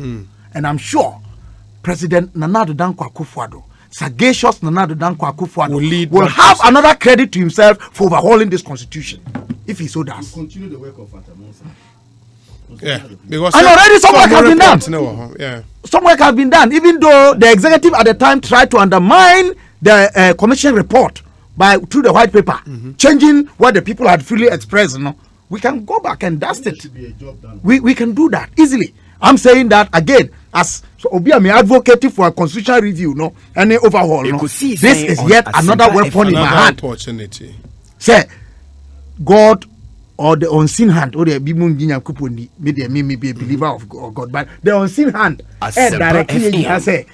And I'm sure President Nana Addo Dankwa Akufo-Addo, sagacious Nana Addo Dankwa Akufo-Addo, will have another credit to himself for overhauling this constitution if he so does. Continue the work of Atamonsa. Because and already some work has been done. Some work has been done, even though the executive at the time tried to undermine the commission report through the white paper, changing what the people had freely expressed. We can go back and dust it. We can do that easily. I'm saying that again, as Obi may advocating for a constitutional review, any overhaul. This is yet another weapon in my hand. Opportunity. Say, God or the unseen hand, or the Bimunginya Kupuni, may be a believer of God, but the unseen hand, directly say,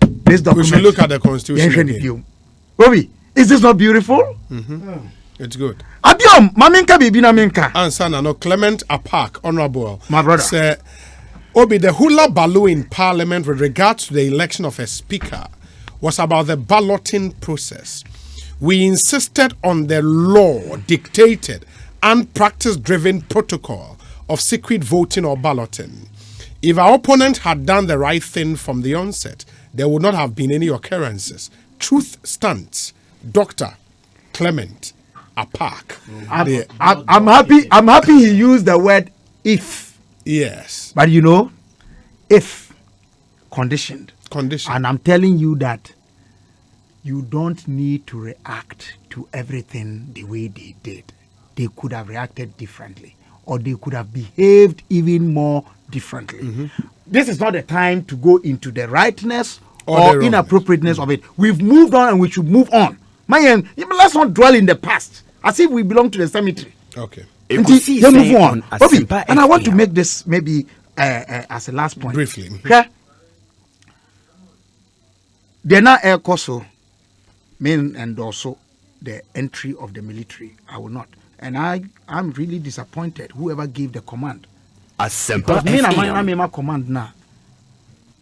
this document. We should look at the constitution. Obi, is this not beautiful? It's good. Adiom, Maminka Bibina Minka. Ansana, no Clement Apak, Honorable. My brother. Say, Obi, the hula baloo in Parliament with regard to the election of a speaker was about the balloting process. We insisted on the law dictated and practice-driven protocol of secret voting or balloting. If our opponent had done the right thing from the onset, there would not have been any occurrences. Truth stands. Dr. Clement Apak. I'm happy he used the word if. Yes. But if conditioned. And I'm telling you that you don't need to react to everything the way they did. They could have reacted differently, or they could have behaved even more differently. This is not the time to go into the rightness or inappropriateness of it. We've moved on and we should move on. Man, let's not dwell in the past as if we belong to the cemetery. Okay. Move on. Bobby, and I want to make this maybe as a last point. Briefly. Okay. They're not air coso, mean and also the entry of the military. I will not. And I'm really disappointed whoever gave the command. Asempa FM. Command now.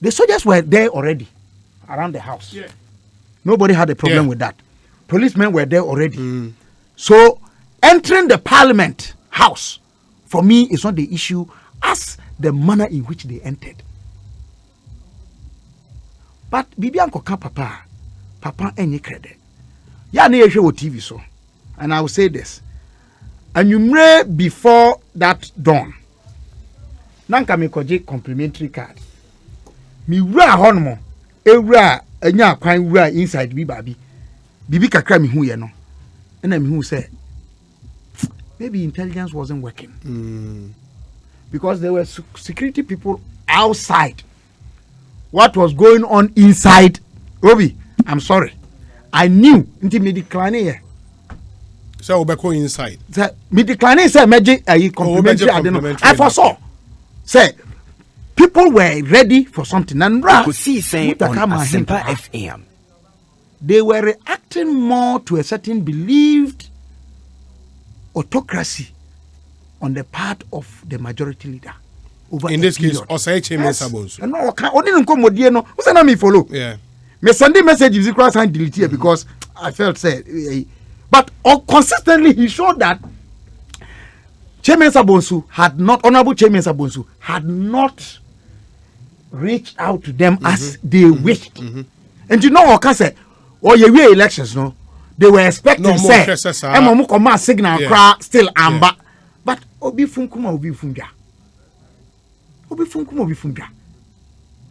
The soldiers were there already around the house. Nobody had a problem with that. Policemen were there already. So entering the Parliament House, for me, is not the issue as the manner in which they entered. But Bibi Uncle Papa any credit. Ya na yehwe wo TV so. And I will say this. And you may before that dawn. Nanka me koje complimentary card. Mi wura hono ewura anya kwan wura inside bi babi. Bibi kakra mi hu ye no. Na mi hu say maybe intelligence wasn't working. Because there were security people outside. What was going on inside? Obi, I'm sorry. I knew until me decline here. So we go inside. Me decline say meje complimentary. I foresaw. Say people were ready for something. And Ekosiisen on Asempa FM. They were reacting more to a certain believed autocracy on the part of the majority leader. In this case, Osei Chemesa Bonsu. No, I didn't come with you. No, who's me follow? Yeah. Me sending messages across and delete here because I felt sad. But consistently he showed that Chemesa Bonsu had not, Honorable Chemesa Bonsu had not reached out to them as they wished. And you know what I said? Oh, yeah, we elections, no. They were expecting no say, signal crack still amber. But obi funkuma obi funga. Obi funga.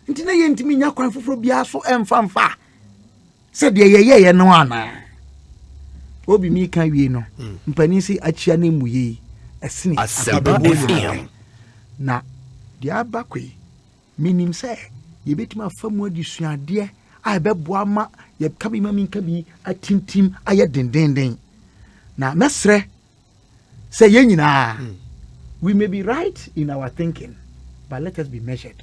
Ntina ye ntimi nya kwan foforo bia so emfamfa. Said ye no ana. Obi mi kan wie no. Mpani si achia na muye. Esini Asempa na dia bakwe. Minim say ye betima afamu adisuade a beboa ma ye kabi ma minka bi atintim aye dendenden. Na mesre say ye nyina we may be right in our thinking, but let us be measured,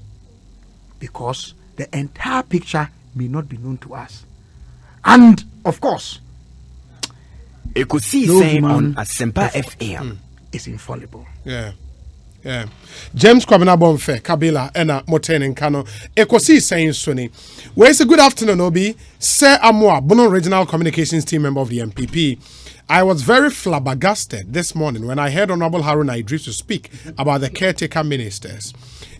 because the entire picture may not be known to us. And of course, Ekosiisen on Asempa FM is infallible. Yeah. Yeah. James Kwabena Bonfe, Kabila, Ena Moten Kano, Ekosiisen Suni. Well, it's a good afternoon, Obi. Sir Amwa, Bono Regional Communications Team member of the MPP. I was very flabbergasted this morning when I heard Honorable Harun Idris speak about the caretaker ministers.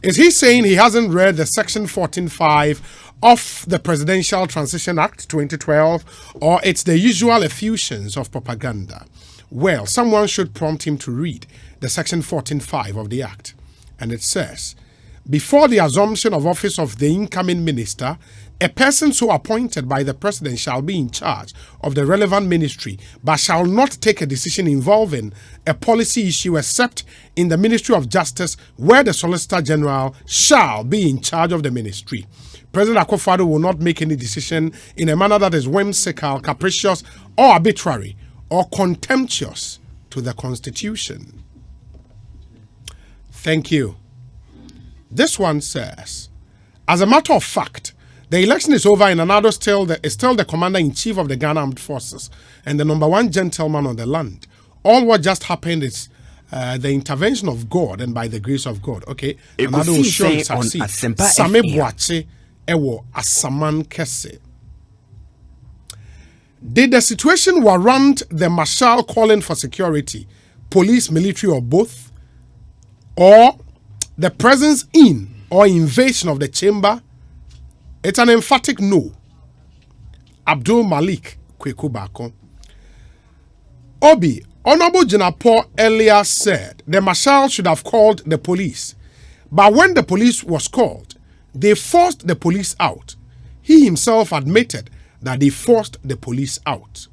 Is he saying he hasn't read the Section 14.5 of the Presidential Transition Act 2012, or it's the usual effusions of propaganda? Well, someone should prompt him to read the Section 14.5 of the Act. And it says, before the assumption of office of the incoming minister, a person so appointed by the president shall be in charge of the relevant ministry, but shall not take a decision involving a policy issue except in the Ministry of Justice, where the Solicitor General shall be in charge of the ministry. President Akufo-Addo will not make any decision in a manner that is whimsical, capricious, or arbitrary, or contemptuous to the Constitution. Thank you. This one says, as a matter of fact, the election is over and Anado is still the commander-in-chief of the Ghana Armed Forces and the #1 gentleman on the land. All what just happened is the intervention of God and by the grace of God. Okay, Anado will surely succeed. Same Boache ewo asaman kese. Did the situation warrant the marshal calling for security, police, military, or both? Or the presence in or invasion of the chamber? It's an emphatic no. Abdul Malik Kwekubako. Obi, Honorable Jinapo earlier said the marshal should have called the police. But when the police was called, they forced the police out. He himself admitted that they forced the police out.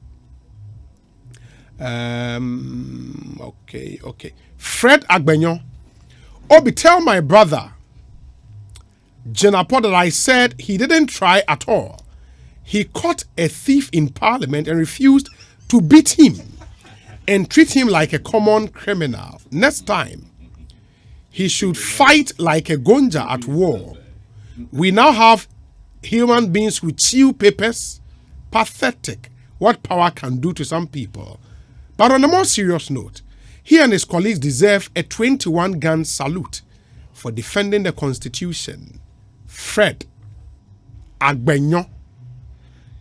Okay. Fred Agbenyo. Obi, tell my brother Jinapo that I said he didn't try at all. He caught a thief in Parliament and refused to beat him and treat him like a common criminal. Next time, he should fight like a gonja at war. We now have human beings who chew papers. Pathetic what power can do to some people. But on a more serious note, he and his colleagues deserve a 21-gun salute for defending the Constitution. Fred Agbenyo.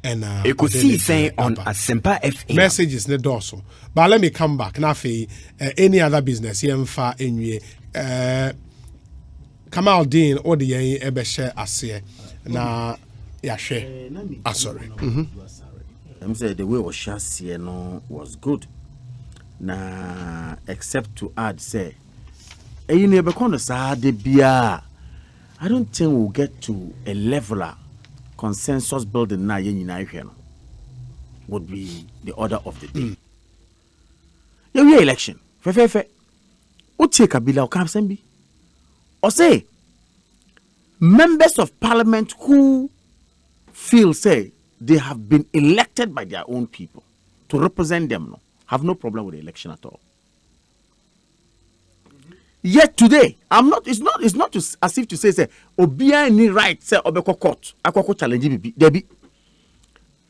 and Ekosiisen on Asempa FM. messages ne doso. But let me come back. Now, any other business, yemfa enye. Kamal Dean or the ebe share asye na ya share. Sorry. I'm saying the way was just here no was good. Na except to add say, you never con sa de bia. I don't think we'll get to a leveler consensus building na yen would be the order of the day. Yeah, election. Fe. O take Kabila o kam sembi. Or say members of parliament who feel say they have been elected by their own people to represent them no, have no problem with the election at all. Yet today, it's not as if to say obia any right say obeko court akoko challenge bibi debi.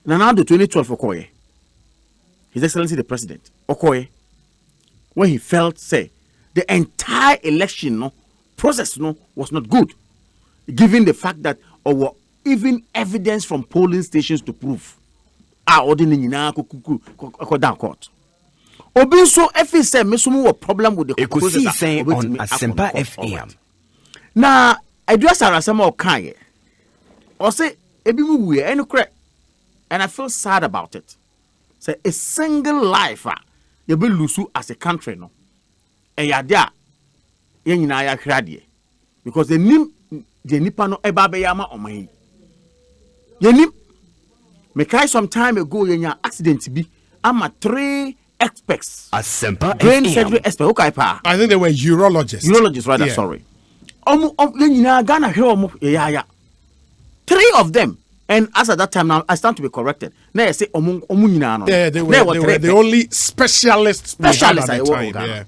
Now the 2012 Okoye, His Excellency the President Okoye, when he felt say the entire election process was not good, given the fact that or even evidence from polling stations to prove ordinary down court. Obi so if he say mesumu a problem with the Ekosiisen on Asempa FM. Now I do some more kind or say ebi mu we any correct, and I feel sad about it. Say a single life you be lose as a country no. E ya dia ye nyina ya hwade because the nipa no eba be yama oman. Ye nim me kai some time ago ye nya accident bi ama 3 experts. Asempa Brain FM. surgery expert. Okay, pa. I think they were urologists. Urologists, rather. Yeah. Sorry. Ghana 3 of them, and as at that time now, I stand to be corrected. Now I say Yeah, they were the only specialists. we had at the time. Yeah.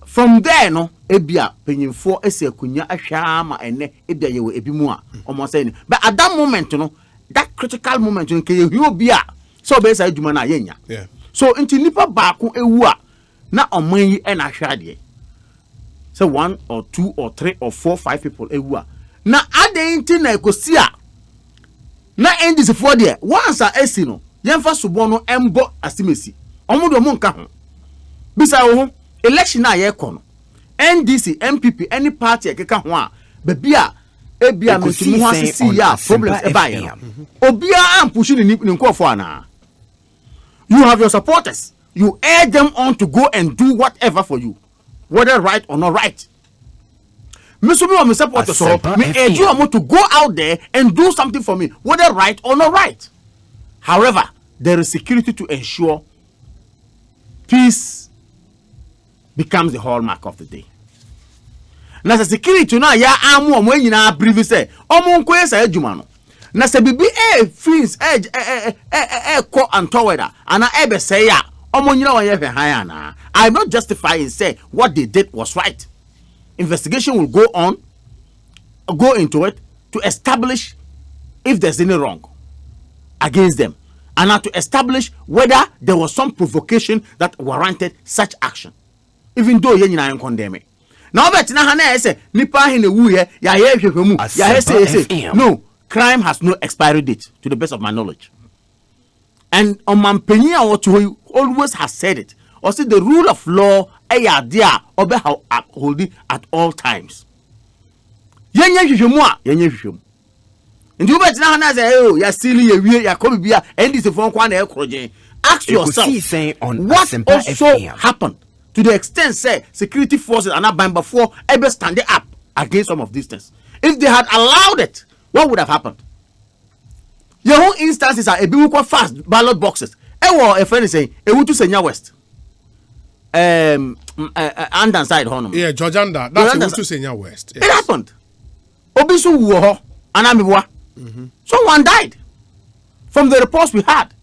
From there, no, ebia penyimfo ese akunya ahwa ma ene ebia ye we ebi mu a omo say. But at that moment, no, that critical moment, no, ke ye obia. So be say adwuma na yenya. Yeah. So inti nipa baako ewu a na oman yi e na hwade. So 1 or 2 or 3 or 4 5 people ewu a na ade inti na ekosi a na endis for there once a esi no yemfa sobo no embo asimesi. Omodo mo nka ho. Bisa wo ho election na ye kɔ no NDC MPP any party ekeka ho a baby a ebia metimu ho asisi ya problems e ba ye no. Obia am push ni nkofo ana. You have your supporters. You urge them on to go and do whatever for you, whether right or not right. Me supporters so me urge you to go out there and do something for me, whether right or not right. However, there is security to ensure peace becomes the hallmark of the day. Na security na ya amu omo nyina brief say omo nko esa adwuma no. Na se bibi freeze ko antoweda ana ebe say ya omo nyina won ye hwe han ana. I'm not justifying say what they did was right. Investigation will go into it to establish if there's any wrong against them and now to establish whether there was some provocation that warranted such action, even though ye nyina condemn it. Now bet na ha say nipa he na wu ye ya ye hwehwe mu ya say no, crime has no expiry date to the best of my knowledge. And Omampeni always has said it. Or say the rule of law obe holding at all times. Yenye hwehwemu a yenye hwehwemu. Nti ubet na ha say oh ya silly ye wie ya kobi bia ndc fon kwa na ekroje. Ask yourself what also happened to the extent say security forces are not buying before ever standing up against some of these things. If they had allowed it, what would have happened? Your own instances are a bit fast ballot boxes. A friend is saying, a to Senya West. Andan side honor. Yeah, George Anda. That's to Senya West. Yes. It happened. Obisu wo anamiwa. Someone died. From the reports we had.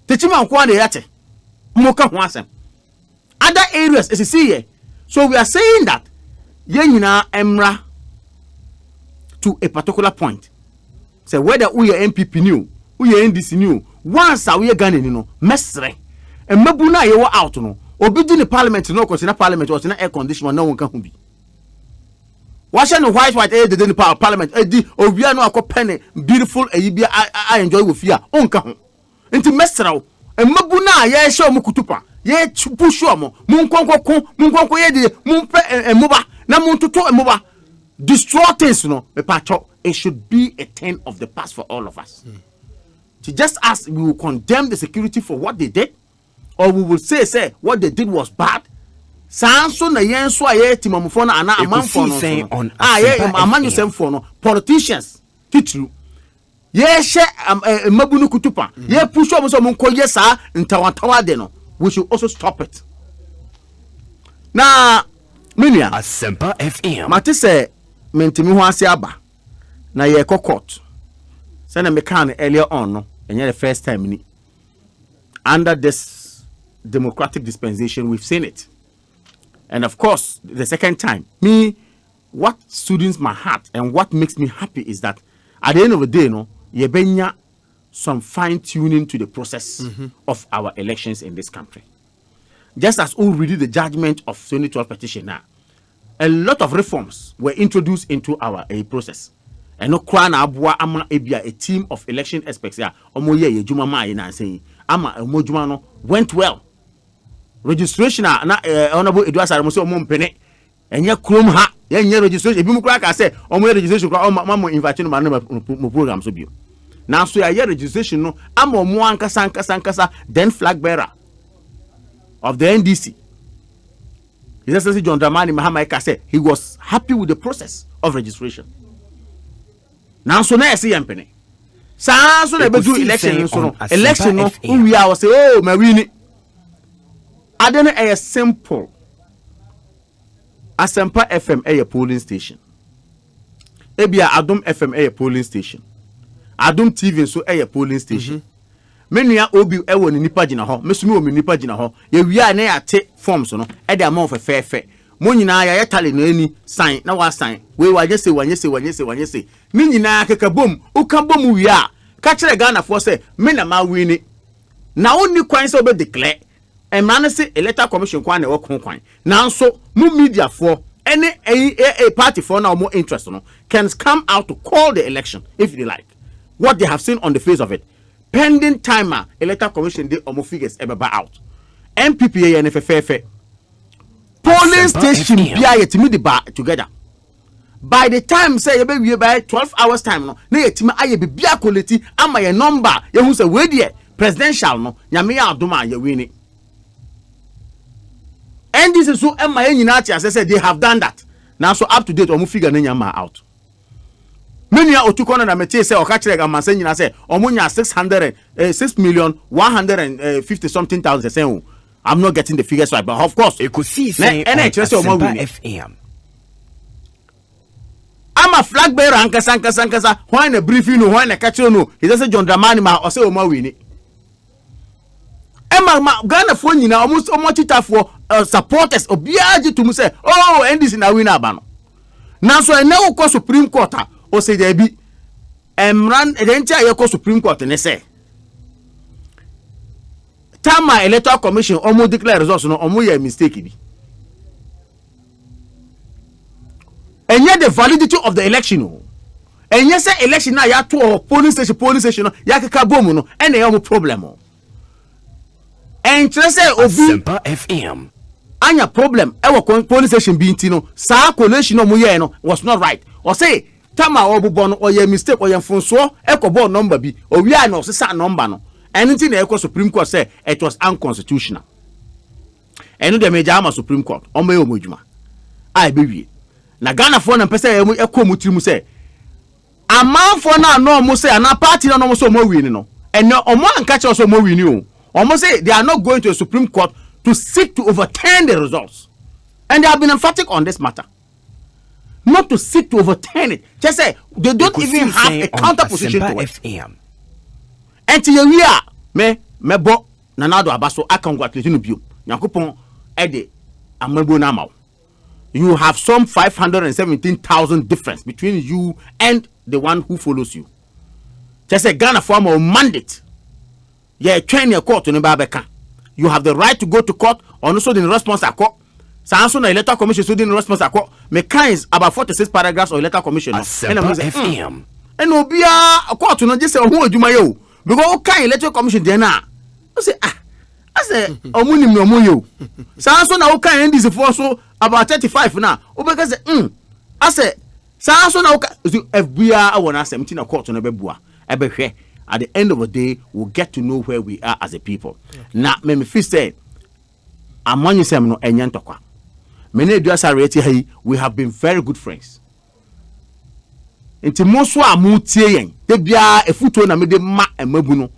Techima nkwande yate. Moka ho asem. Other areas as you see here. So we are saying that yenyina emra to a particular point. Say whether we are MPP new, we are NDC new, once we are Ghana no, mesre. And mabuna ye out no. Obi di ni parliament no, cause in a parliament was in air conditioner, no one can be. Washing the white the then parliament we are no akọ penny beautiful be I enjoy with fear onka ho nti mesraw emabu na ye hye omu kutupa ye push omu munkonko ye de mumpe emuba na muntoto emuba destroy things no me pacho. It should be a thing of the past for all of us. So just as we will condemn the security for what they did, or we will say what they did was bad. Sanso na yenso aye timamfo na ana amanfo no amanyo no politicians titru ye hye mabunu kutupa ye push omo so monkoye sa ntawantawa de no, we should also stop it. Na menua Asempa FM mate se mentimi ho ase aba na ye court say na me kan earlier on no enye the first time ni under this democratic dispensation we've seen it. And of course, the second time, what soothes my heart and what makes me happy is that at the end of the day, no, you bring some fine tuning to the process of our elections in this country. Just as already the judgment of 2012 petition now, a lot of reforms were introduced into our process. And no crown abua ama ebia a team of election experts ya omoye ejuma ma yi na say ama omojuma no went well. Registration na honorable Edward Saramo say omo mpene enye krom ha enye registration ebi mu kra ka say omo registration kra omo invite no ma program so bio na so ya registration no ama omo ankasa then flag bearer of the NDC His Excellency John Dramani Mahama Eka said he was happy with the process of registration. Now so na say mpene sa so na be do election so no election no we are say oh ma win Adene a simple Asempa FM a polling station. Ebia Adum FM a polling station. Adum TV so a polling station. Menua obi e woni nipa gina ho, mesumi o nipa gina ho. Ye wia na ya te forms no, e de amount fe. Mo nyina ya yetale no ani sign na wa sign. We wa just say wanye. Ni nyina keka bom, uka bom wia. Ka kire Ghana for say me na ma wini. Na oni kwan se obe declare and manage electoral commission kwan na wo kwan now so mu media for any a party for now more interest no can come out to call the election if they like what they have seen on the face of it pending timer electoral commission they omo figures ever out MPPA and FFF polling station bia yetimi the bar together by the time say you be by 12 hours time no na yetimi aye bibia quality ama your number you who say we there presidential no nyame ya adoma ya wini. And this is so Emma Yenati as I said they have done that. Now so up to date omu figure nyama out. Many are otukona na meti say okachire ga masenyi na say omunya 6,150 something thousand say I'm not getting the figures right but of course Ekosiisen on FM. I'm a flag bearer ankasa when a briefing no when a catcher no he doesn't John Dramani ma or say o ma wini. Emma Ghana for nyina almost tita for supporters obiaje to mu say oh NDC na win aba no na so e na wo Supreme Court o say there be emran edentia ye ko Supreme Court ne say Tama Electoral Commission omo declare results no omo ye mistake bi enye the validity of the election o enye say election na ya to polling station no ya keka bom no ene ye omo problem o and say obi Asempa FM anya problem e police station bi ntino sa collation no mo ye no was not right or say Tama obubo no or ye mistake or ye mfonso ekobo number bi o wi na o sesa number no anything na ekọ Supreme Court say it was unconstitutional eno de meja ama Supreme Court o me omodwuma ai be wie na Ghana for na pese ye ekọ mutiri mu say amanfo na no mo say na party na no mo so mo wi ni no eno o mo anka che so mo wi ni o almost say they are not going to a Supreme Court to seek to overturn the results. And they have been emphatic on this matter. Not to seek to overturn it. Just say they don't even have a counter position to it. FM. And to you are me bo nanado abaso I congratulate you. Nyankopon ede amebo na ma. You have some 517,000 difference between you and the one who follows you. Just say Ghana form a mandate. Yeah, train your court to Nebabeka. You have the right to go to court, or also the response at court. Sanso na Electoral Commission so the response at court. me kinds about 46 paragraphs of Electoral Commission. Asempa FM. And obia court no just say who adwuma yo because o kan Electoral Commission dey na. I say I say omunim no moyo. Sa so na o kan NDC for so about 35 na. Obeka say I say sa so na o FBI won asem ti na court no bebua. Ebehwe at the end of the day we'll get to know where we are as a people. Na me feel say amanyu sem no enye ntokwa. Many of we have been very good friends. Inti monso amutie yen debia efuto na me de ma emabuno.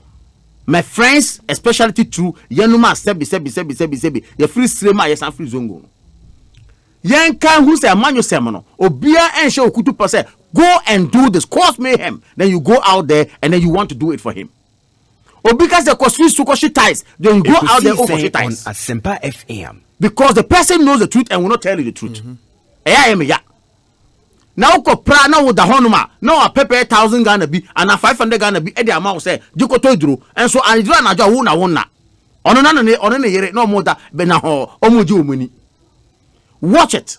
My friends, especially through yenuma sebi ye free strema ye san free zongo. Yen kan who say amanyo semono obia enshe okutu per se go and do this cause mayhem, then you go out there and then you want to do it for him. Or because the cause sukoshi ties, then you go out there over ties. On Asempa FM. Because the person knows the truth and will not tell you the truth. Now ko pra na wo da honoma na a pepper 1,000 Ghana bi and a 500 Ghana bi e dey amount say diko to duro and so anidro na jo wo na ono na yere no mo da be na ho omoji omuni. Watch it.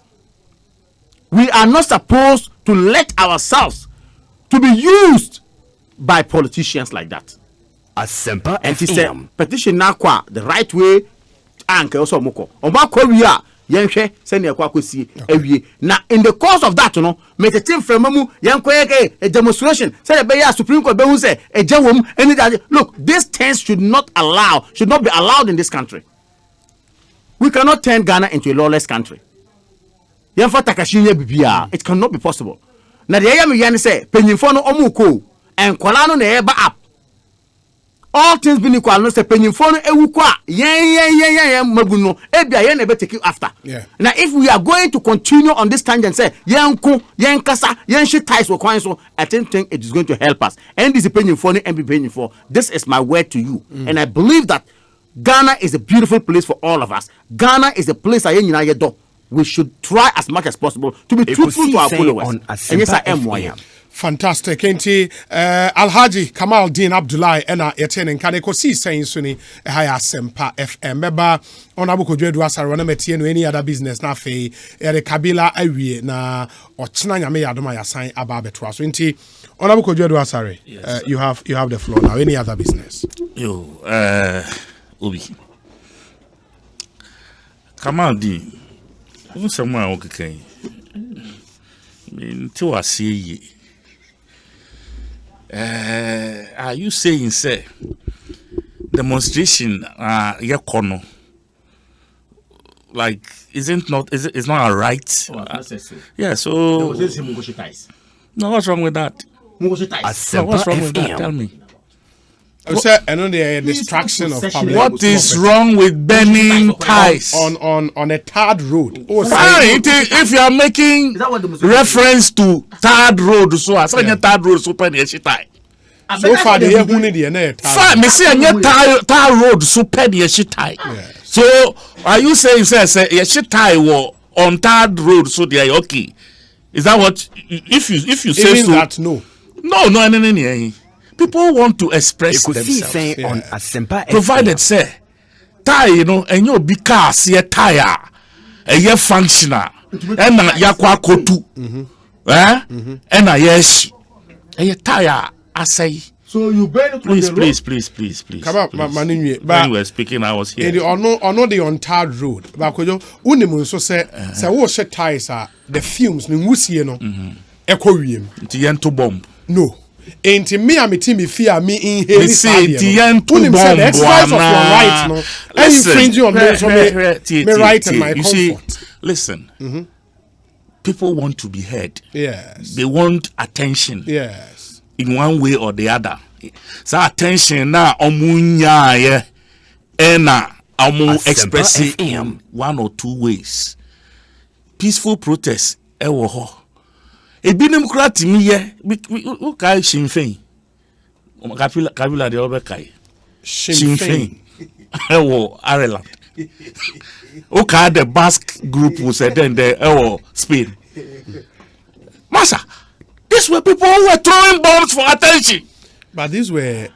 We are not supposed to let ourselves to be used by politicians like that. Asempa And he FM. said petition na kwa the right way anke also moko oba kwa wi a yenhwe se na kwa kosi awie na in the course of that no metetim framamu yenkoyeke a demonstration say the be Supreme Court be hu say ejawom any that look these things should not be allowed in this country. We cannot turn Ghana into a lawless country. Yenfa takashinya bibia it cannot be possible. Na the yam yan say penyimfo no omuko enkwala no na eba up. All things being equal, no say penyimfo no ewukwa yen mabuno ebia yen ebe take after. Yeah. Now if we are going to continue on this tangent say yenko yen kasa yen shi ties with kwan so I think it is going to help us. And this penyimfo no and be penyimfo. This is my word to you. And I believe that Ghana is a beautiful place for all of us. Ghana is a place ayen nyina yedo. We should try as much as possible to be truthful to our followers. On And yes, I am FM. Fantastic. Enti Alhaji Kamal Din Abdullahi ena yetene nkane Ekosiisen suni haya Asempa FM. Meba Honorable Kodwedu Asare wana metie no any other business na fe ere Kabila awie na ochina nyame yadoma yasan aba beto aso. Enti Honorable Kodwedu Asare, you have the floor now. Any other business? Yo, Obi. Kamal Din. Someone okay. To us see. Are you saying, say, demonstration, yakono, like, it's not a right? Yeah, so. No, what's wrong with that? No, what's wrong with that? Tell me. I said, and on the distraction of public. What is wrong with burning ties on a tarred road? If you are making reference to tarred road, so I said tarred road, so penny tie. So far, the year who need the fine, me see a tarred road, so penny tie. So are you saying, say, a tie on tarred road, so they are okay? Is that what? If you say even so, that no. People want to express themselves. On Asempa Provided say tie, and you be car see a tire, a year functional, and yakwa kotu, and a yes, a tire. I say. So you burn it Please. Come up, Manu. When we were speaking, I was here. Ono the untarred road. Bakojo unimun so say wo she ties are the fumes ni wusie no. Ekọ wiem. Nti yento bomb. No. Enti me ameti me fear me inhale. Me say nti yento bomb. The exercise of your right no. Any infringing on me right and my comfort. See, listen. People want to be heard. Yes. They want attention. Yes. In one way or the other. So attention na omunya ye ena omu express it in one or two ways. Peaceful protest ewo ho. Ebinim kura timi ye we kai Sinn Féin. Kabila de obekai. Sinn Féin. Ewo Ireland. Okay, the Basque group was then the Spain. Massa, these were people who were throwing bombs for attention. But these were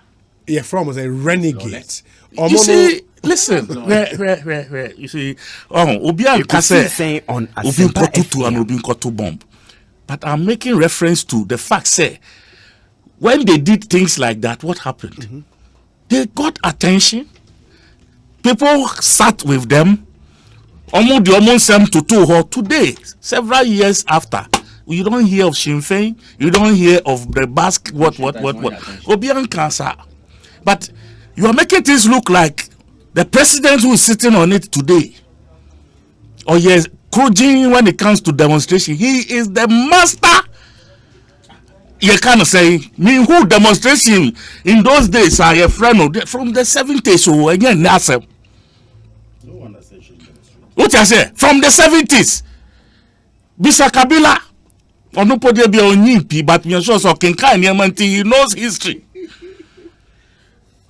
from was a renegade You see, listen, where, you see, Obian Ekosiisen on Asempa FM. Bomb. But I'm making reference to the fact, say, when they did things like that, what happened? Mm-hmm. They got attention. People sat with them. Almost to two today, several years after. You don't hear of Sinn Féin. You don't hear of the Basque. What? Obian cancer. But you are making things look like the president who is sitting on it today. Oh yes, Krujin, when it comes to demonstration, he is the master. You kind of say, me who demonstration in those days are a friend of from the 70s. So again, NASA. What I say from the 70s. Bisa Kabila. Onupode be onimpi, but me sure so Kenkai Niamanti, he knows history.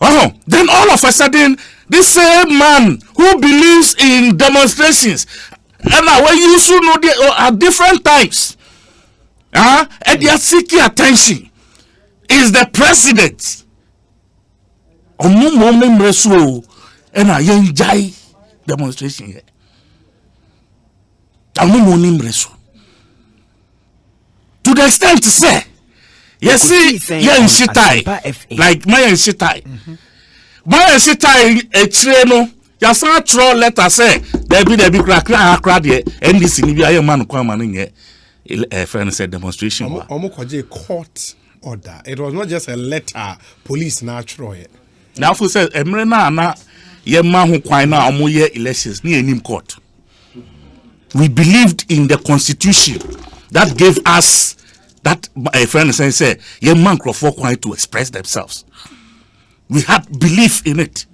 Then all of a sudden, this same man who believes in demonstrations, and when you should know at different times, and they are seeking attention, is the president. And I enjoy demonstration here. To the extent to say, yes, see, Shitai, like my Shitai. My Shitai, a treno, Yasan troll letter say, there be crack, and this in the man come in here. A friend said demonstration. Omokoje court order. It was not just a letter, police natural. Now, who says, Emrena, na, ye man who quite now, omoye elections, near him court. We believed in the constitution that gave us that a friend said, young man for quite to express themselves. We had belief in it.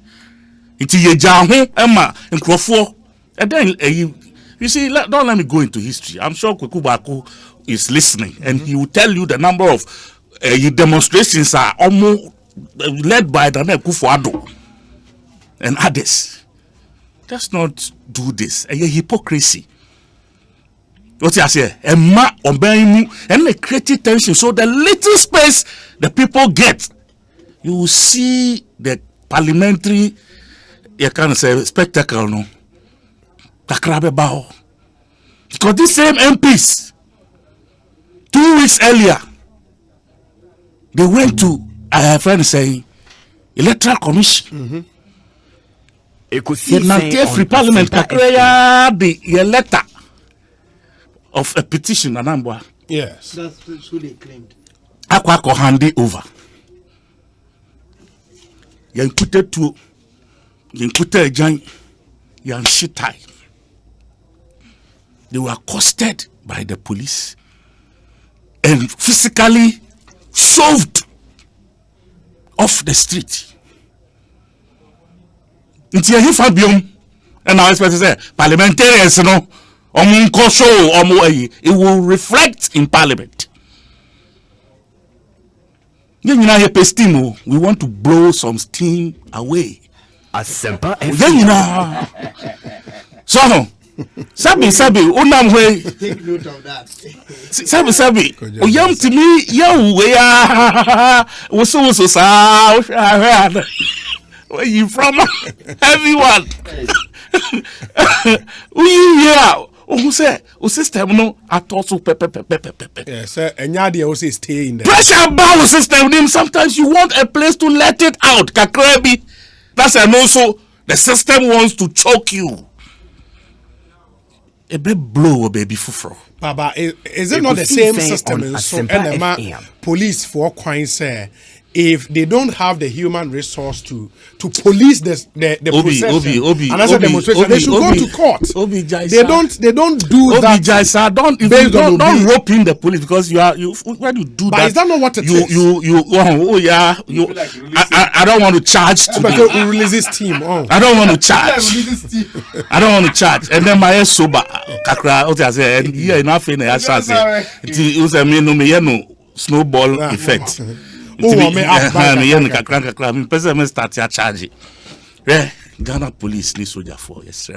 It's a jahu Emma and Crawford. And then you see, don't let me go into history. I'm sure Kwekubaku is listening, and he will tell you the number of demonstrations are almost led by Daniel Kufuor and others. Let's not do this. A hypocrisy. What I say, and they create tension. So the little space the people get, you will see the parliamentary, you can say spectacle, no. Takrabe bao. Because these same MPs, 2 weeks earlier, they went to a friend saying, Electoral Commission. Ekosiisen free Parliament kakreya the letter of a petition anambwa. Yes. That's who they claimed. Akwako hand it over. Yan kute tu, yan kute jan, yan shitai. They were accosted by the police and physically shoved off the street. Until he fabium, and I expect to say parliamentarians, you know. It will reflect in Parliament. We want to blow some steam away. Asempa FM. So, Sabi, unam way. Take note of that. Sabi, oyam to me, where you from? Everyone. Who say, system no at also Yes, and Yadia also stay in there. Pressure bound system. Sometimes you want a place to let it out. Kakrebi. That's and also the system wants to choke you. A bit blow, baby fufro. Baba, is it not the same system in so police for crime say if they don't have the human resource to police the procession and as a demonstration, they should go to court. They don't do that. Don't rope in the police because when you do but that. Is that not what it is? I don't want to charge today. We release this team. I don't want to charge. I don't want to charge. And then my sober kakra what I say and here nothing I shall say. It was a snowball effect. Person start your charge. Ghana police need soldier for yes.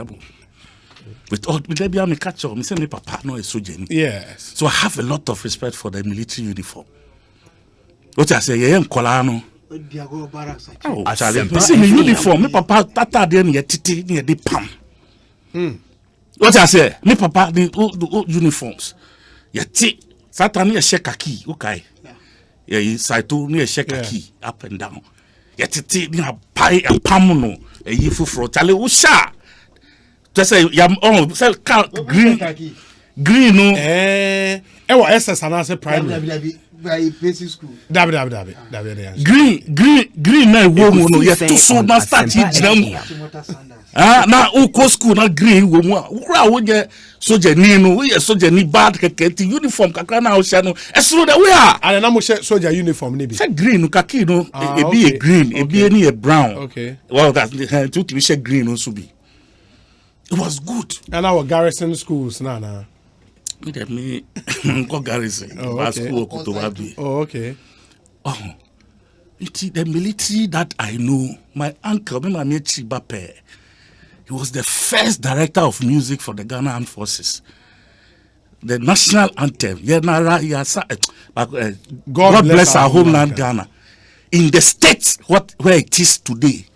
With all there be a catch up, me say me papa no a soldier. Yes. So I have a lot of respect for the military uniform. What I say, yeah, Kolano, Oh, Charlie, you see me uniform. Me papa tata de ni titi ni de pam. What I say? Me papa the old uniforms. Yeti Satan ni shake kaki. Okay. Yeah, Saito ni shake kaki up and down. Yeti ni pie and pam no. E yi fufuro. Charlie, usha. Just say yam sell green no. Ewa SS anase primary. By basic school. Dabi. Green na wo mu no. Yes, to so na start jam. Na uko school na green wo mu. Ukura wo je soldier ni no. We soldier ni bad keke uniform kakra na o sha no. Esro da we a. And na mo soldier uniform ni bi. Say green no kaki no. E be a green, e be ni a brown. Okay. Well, that two to be green no so be. It was good. And our garrison schools na. Me go garrison. Okay. Oh, okay. Oh, it's the military that I know. My uncle, my Chibape, he was the first director of music for the Ghana Armed Forces. The national anthem, God bless our homeland Ghana. In the state where it is today,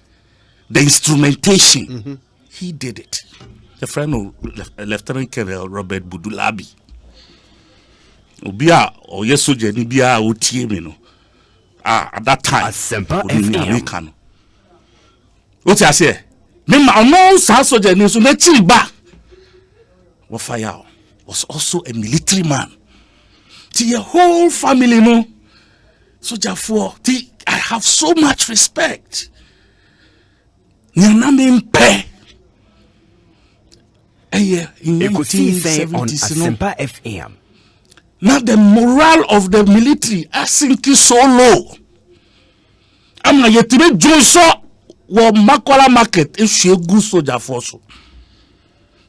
the instrumentation, he did it. The friend of Lieutenant Colonel Robert Budulabi. Obia or yesoje ni bia otie me no. At that time, Asempa FM. What I say? Me ma no sa soje ni so na chiriba. Wafaya was also a military man. The whole family no. Soja for I have so much respect. Nyaname mpe. Ekosiisen on Asempa FM. Now the morale of the military is sinking so low. I'm not yet to be Joshua or Makola market if she good soldier for so.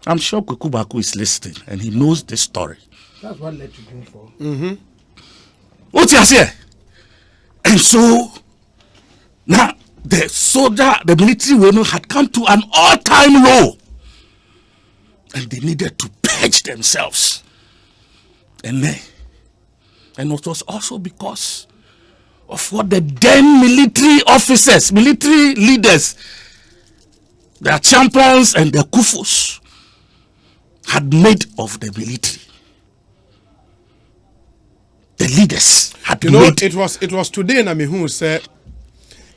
I'm sure Kukubaku is listening and he knows the story. That's what led to go for. What you say? And so now the soldier, the military women had come to an all-time low. And they needed to purge themselves. And it was also because of what the then military officers, military leaders, their champions and their kufus had made of the military. The leaders had made. It was today Namihu said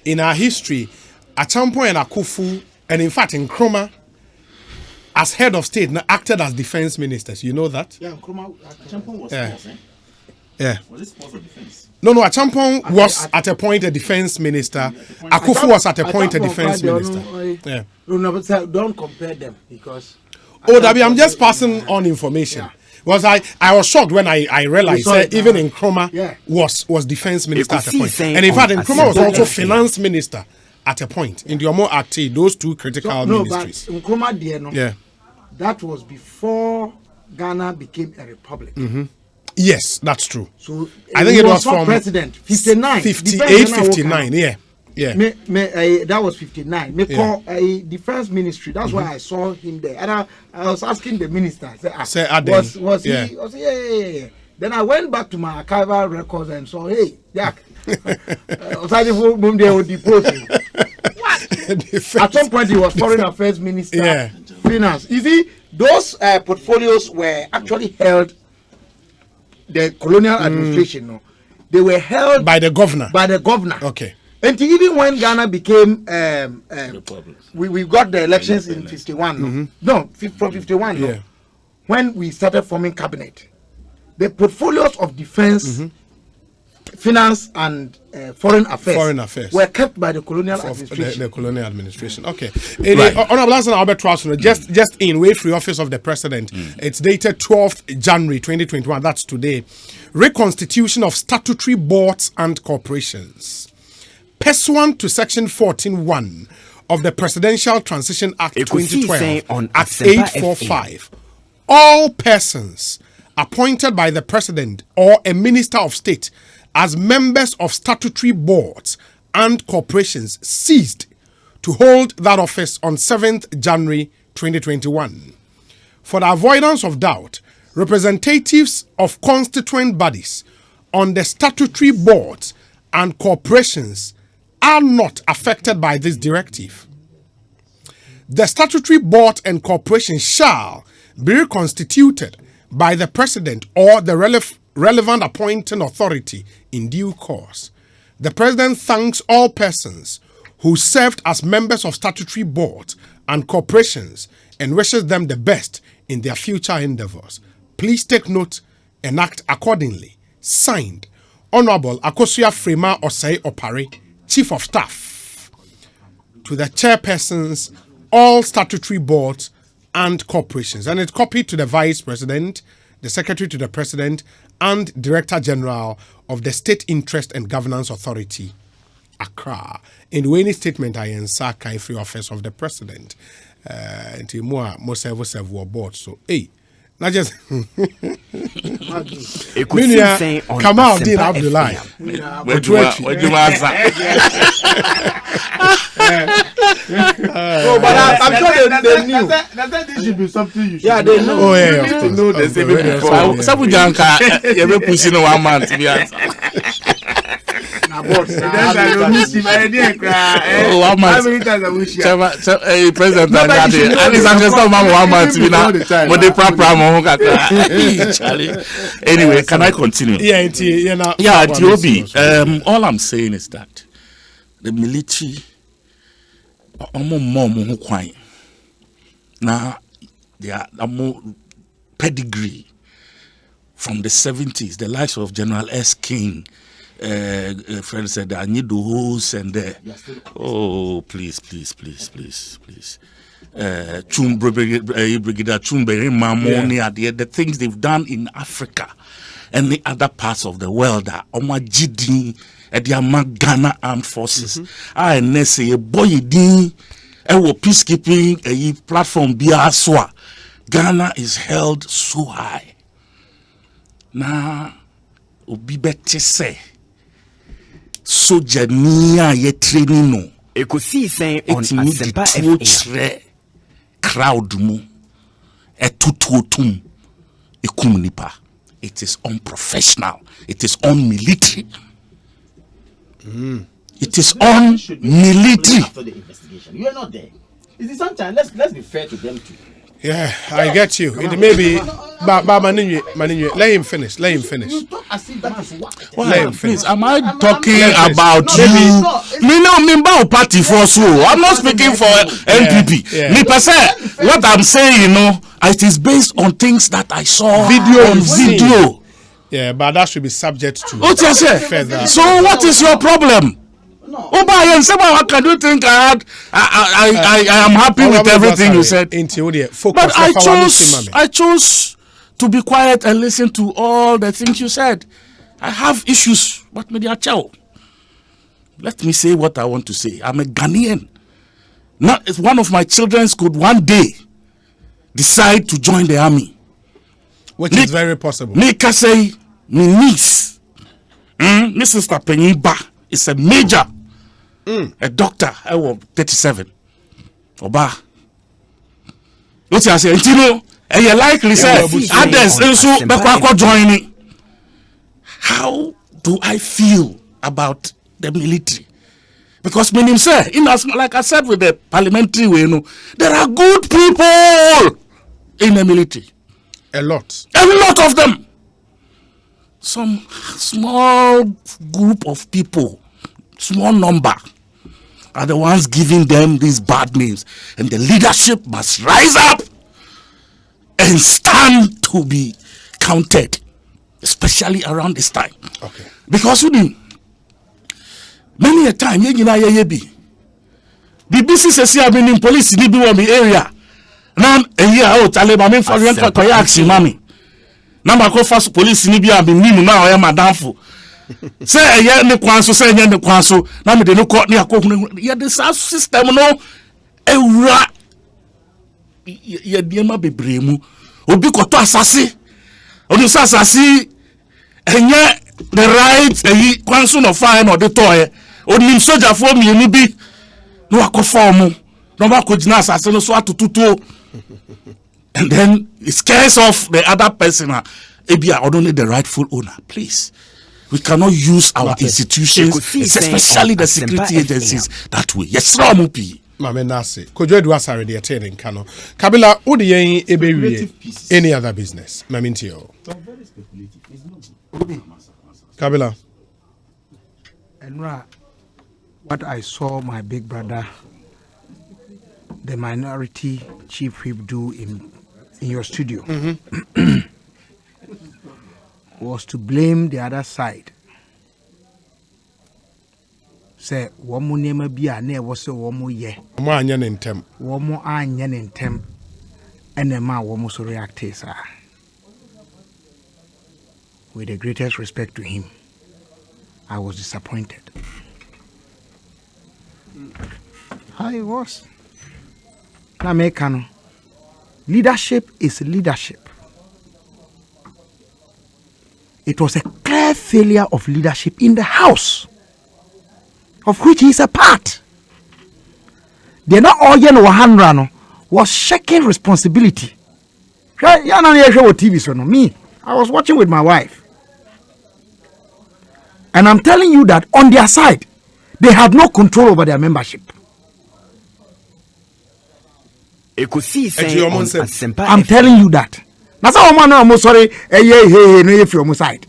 in our history, Achampo and Akufu, and in fact in Nkrumah, as head of state, acted as defense ministers. You know that? Yeah, Nkrumah was force, Yeah. Was it force of defense? No, Achampong was at a point a defense minister. Akufu was at a point a defense minister. Yeah. No, don't compare them because. Oh, Dabi, I'm just passing on information. Yeah. Was I was shocked when I realized that even in Nkrumah was defense minister at a point. And in fact, Nkrumah was also finance minister at a point. In the Omo Acti, those two critical ministries. But Nkrumah, that was before Ghana became a republic. Yes, that's true. So I think it was from president 59, 58, 59. Yeah. That was 59. Call a defense ministry. That's why I saw him there. And I was asking the minister. I said, was he? I said, yeah. Then I went back to my archival records and saw, hey, Jack. At some point, he was foreign affairs minister, finance. You see, those portfolios were actually held. The colonial administration, no, they were held by the governor. Okay. And even when Ghana became, we got the elections in 51. No, from 51. No, when we started forming cabinet, the portfolios of defense, finance, and foreign affairs were kept by the colonial administration. The colonial administration. Okay. Honorable Hassan Albert Trauson, just in way free office of the president. It's dated 12th January 2021. That's today. Reconstitution of statutory boards and corporations. Pursuant to Section 14(1) of the Presidential Transition Act 2012, Act 845, all persons appointed by the president or a minister of state as members of statutory boards and corporations ceased to hold that office on 7th January 2021. For the avoidance of doubt, representatives of constituent bodies on the statutory boards and corporations are not affected by this directive. The statutory board and corporation shall be reconstituted by the president or the relevant appointing authority in due course. The president thanks all persons who served as members of statutory boards and corporations and wishes them the best in their future endeavors. Please take note and act accordingly. Signed, Honorable Akosua Frema Osei Opare, Chief of Staff. To the chairpersons, all statutory boards and corporations. And it's copied to the Vice President, the Secretary to the President, and Director General of the State Interest and Governance Authority, Accra. In the winning statement, I answer free office of the President. Until more serve board. So, hey, not just come out, Dean Abdullahi. What you answer? No, but I'm sure they knew. That should be something you should. Yeah, they know. Oh yeah, you need to know the same before. Sabu Janka, you be pushing 1 month to be answer. Oh, 1 month. How many times I wish you? President, at least I'm just 1 month to be now. But the proper anyway, can I continue? Yeah, Tiobi. All I'm saying is that the military. Now, they are more pedigree from the 70s, the likes of General S. King. Friend said, I need the host and the. Oh, please. Brigadier Chumberi Mamoni, the things they've done in Africa and the other parts of the world are Omajidi. The Ghana Armed Forces. I say a boy din peacekeeping a platform biaswa. Ghana is held so high. Now obi better say soja niya ye training no. Ekosiisen on Asempa FM. Crowd mu etutuotum ekum nipa. It is unprofessional. It is unmilitary. It is on military. After the investigation, you are not there. Is it sometimes? Let's be fair to them too. Yeah, I get you. It may be, but Maninwe, let him finish. You talk as if that is what. Why, please? Am I talking about you? Me no member party for so. I'm not speaking for NPP. Me per se, what I'm saying, it is based on things that I saw video. Yeah, but that should be subject to further. So what is your problem? How can you think I am happy with everything you said? But I chose to be quiet and listen to all the things you said. I have issues, but media chow. Let me say what I want to say. I'm a Ghanaian. Not if one of my children could one day decide to join the army. Which is very possible. Nika say, my niece, Mrs. Tapenyiba, is a major, a doctor, I was 37. Oba. What you say? You likely say, others also joining. How do I feel about the military? Because meaning say, like I said with the parliamentary way, there are good people in the military. A lot of them. Some small group of people, small number, are the ones giving them these bad names. And the leadership must rise up and stand to be counted, especially around this time. Okay. Because many a time, BBC says, I've been in police in the area. Now, a year old, Taliban for Koyaksi, mommy. Now, my first police in Libya have been now. I am a downfall. Say a year in the Quanso, say in the Quanso. Now, they don't call me a cook. Yeah, the system, no. A rat. Yeah, dear, my baby, Obi Koto Assassi. Or the Sassassi, and yet the right, a Quanso of fire or the toy. Or the soldier for me, and be no, I conform. No, I could not assassin, so to tutu. And then it scares off the other person. Maybe I don't need the rightful owner. Please, We cannot use our institutions, especially the security agencies, that way. Yes, Ramupi. Mame Nase. Kojo Edu Asare de attend in Kano. Kabila, who the yen ebe any other business? Mamintio. Kabila. And what I saw my big brother, the minority chief whip, do in your studio was to blame the other side. Say, womu nema bia ne wose womu ye. Womu anya nentem. Womu anya nentem. Ene ma womu so react sir. With the greatest respect to him, I was disappointed. I was. Namekano. Leadership is leadership. It was a clear failure of leadership in the house, of which he is a part. They're not all Wahanrano was shaking responsibility. Me, I was watching with my wife. And I'm telling you that on their side, they had no control over their membership. Ekosiisen I'm telling you that. That's how I'm sorry. No, from side.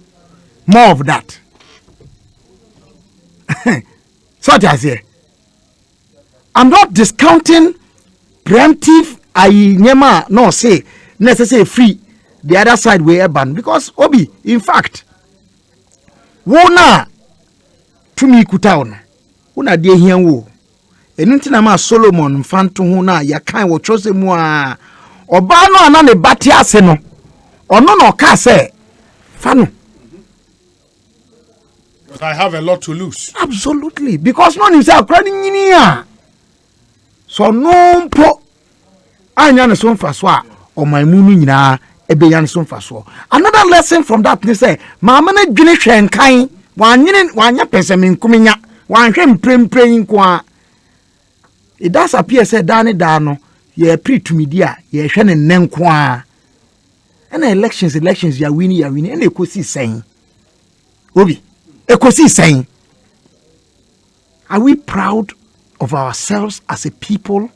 More of that. So I say, I'm not discounting preemptive. I never no say necessary free. The other side will ban because Obi, in fact, wona to me kutaona. Una de here wo. Enunti na ma Solomon mfanto ho na ya kan wo chose mu a oba no ana ne bate ase no ono no ka say fa no. But I have a lot to lose. Absolutely, because no himself akra nyini a so no mpo anya ne so mfa so a o man mu nyina ebe ya ne so mfa so. Another lesson from that ne say ma ma na dwene hwenkan wanya pese me nkuminya wanhwe mprempren nko a. It does appear say Danny Dano, ye pre to media, ye shan and nenqua. And elections, ya winning, and Ekosiisen. Obi, Ekosiisen. Are we proud of ourselves as a people?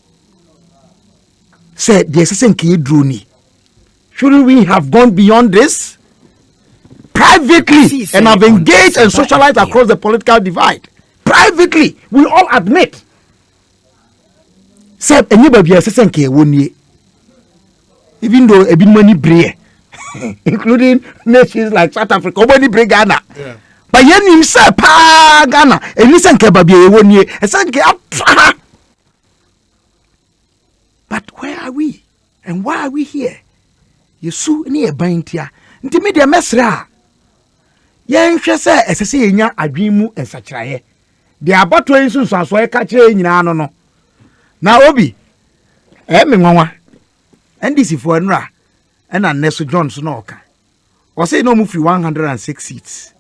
Said the assassin Druni. Shouldn't we have gone beyond this? Privately, and have engaged and socialized across the political divide. Privately, we all admit. Say anybody assassin ke woni, even though a bit money bring, including nations like South Africa, money bring Ghana. Yeah. But yen himself pa Ghana, and listen ke baby woni, assassin ke atra. But where are we? And why are we here? You su ni e bantia. Nti me de mesra. Yen hwe say assassin enya adwinmu ensakyraye. De abato ensu nso e ka kire nyina no no. Now Obi, me nwanwa, NDC for Enra, and Neso Johnson Oka. Or say no move 106 seats.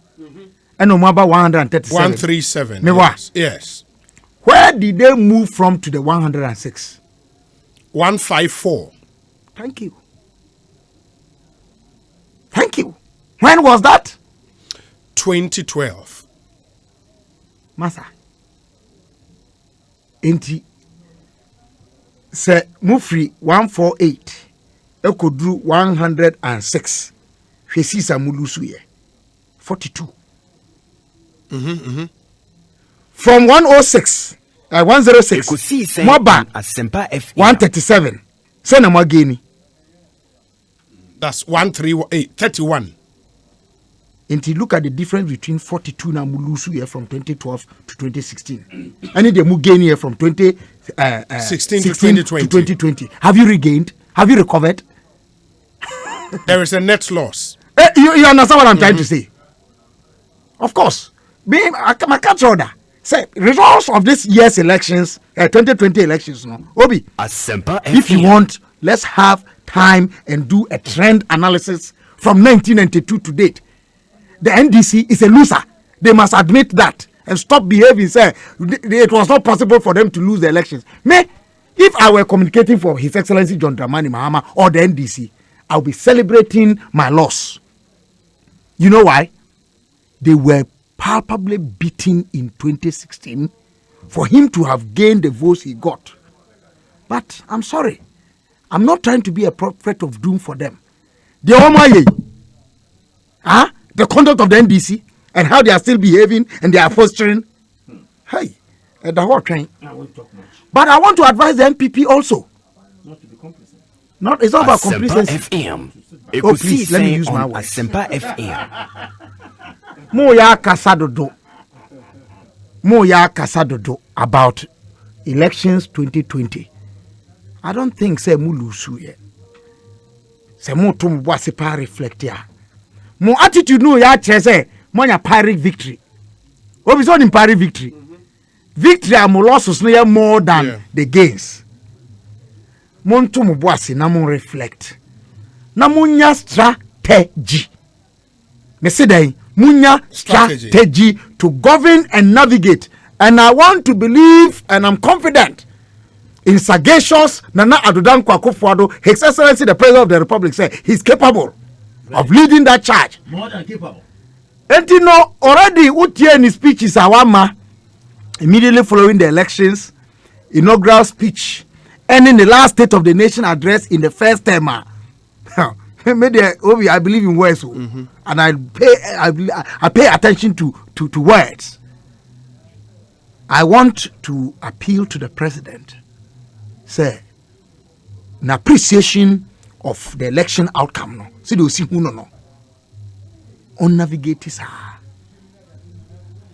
And no more about 137. 137. Yes. Where did they move from to the 106? 154. Thank you. Thank you. When was that? 2012. Masa. Inti. Say Mufri 148 Ekodru 106 Hwesisa mulusu ye 42 From 106 106 Moba 137 Sena Mageni. That's 138 31. And you look at the difference between 42 na mulusu here from 2012 to 2016. And the mugeni here from 2016 to 2020. Have you regained? Have you recovered? There is a net loss. You understand what I'm trying to say? Of course. Being my catch order. Say results of this year's elections, 2020 elections, no. Obi, if you want, let's have time and do a trend analysis from 1992 to date. The NDC is a loser. They must admit that and stop behaving. Say it was not possible for them to lose the elections. If I were communicating for His Excellency John Dramani Mahama or the NDC, I'll be celebrating my loss. You know why? they were palpably beaten in 2016 for him to have gained the votes he got. But I'm sorry, I'm not trying to be a prophet of doom for them. The conduct of the NDC and how they are still behaving and they are fostering. Hey, the whole train. But I want to advise the NPP also. Not to be complacent. It's not about complacency. FM. Oh, please, let me use my words. Asempa FM. Moya kasadodo about elections 2020. I don't think say mu lusu ye. Say mo tum boase pa reflect ya. Mo attitude no ya che say mo nya Pyrrhic victory. Obi so in Pyrrhic victory. Victory and losses no more than the gains. Mo tum boase na mo reflect. Na mo nya strategy. Me say dey munya strategy to govern and navigate. And I want to believe and I'm confident in sagacious Nana Adodan Kwakufuado, His Excellency the President of the Republic said he's capable of leading that charge. More than capable. And you know, already Utie in his speech is Awama, immediately following the elections, inaugural speech, and in the last State of the Nation address in the first term. I believe in words, and I pay attention to words. I want to appeal to the president, say, an appreciation of the election outcome. No, see those who no. On navigate is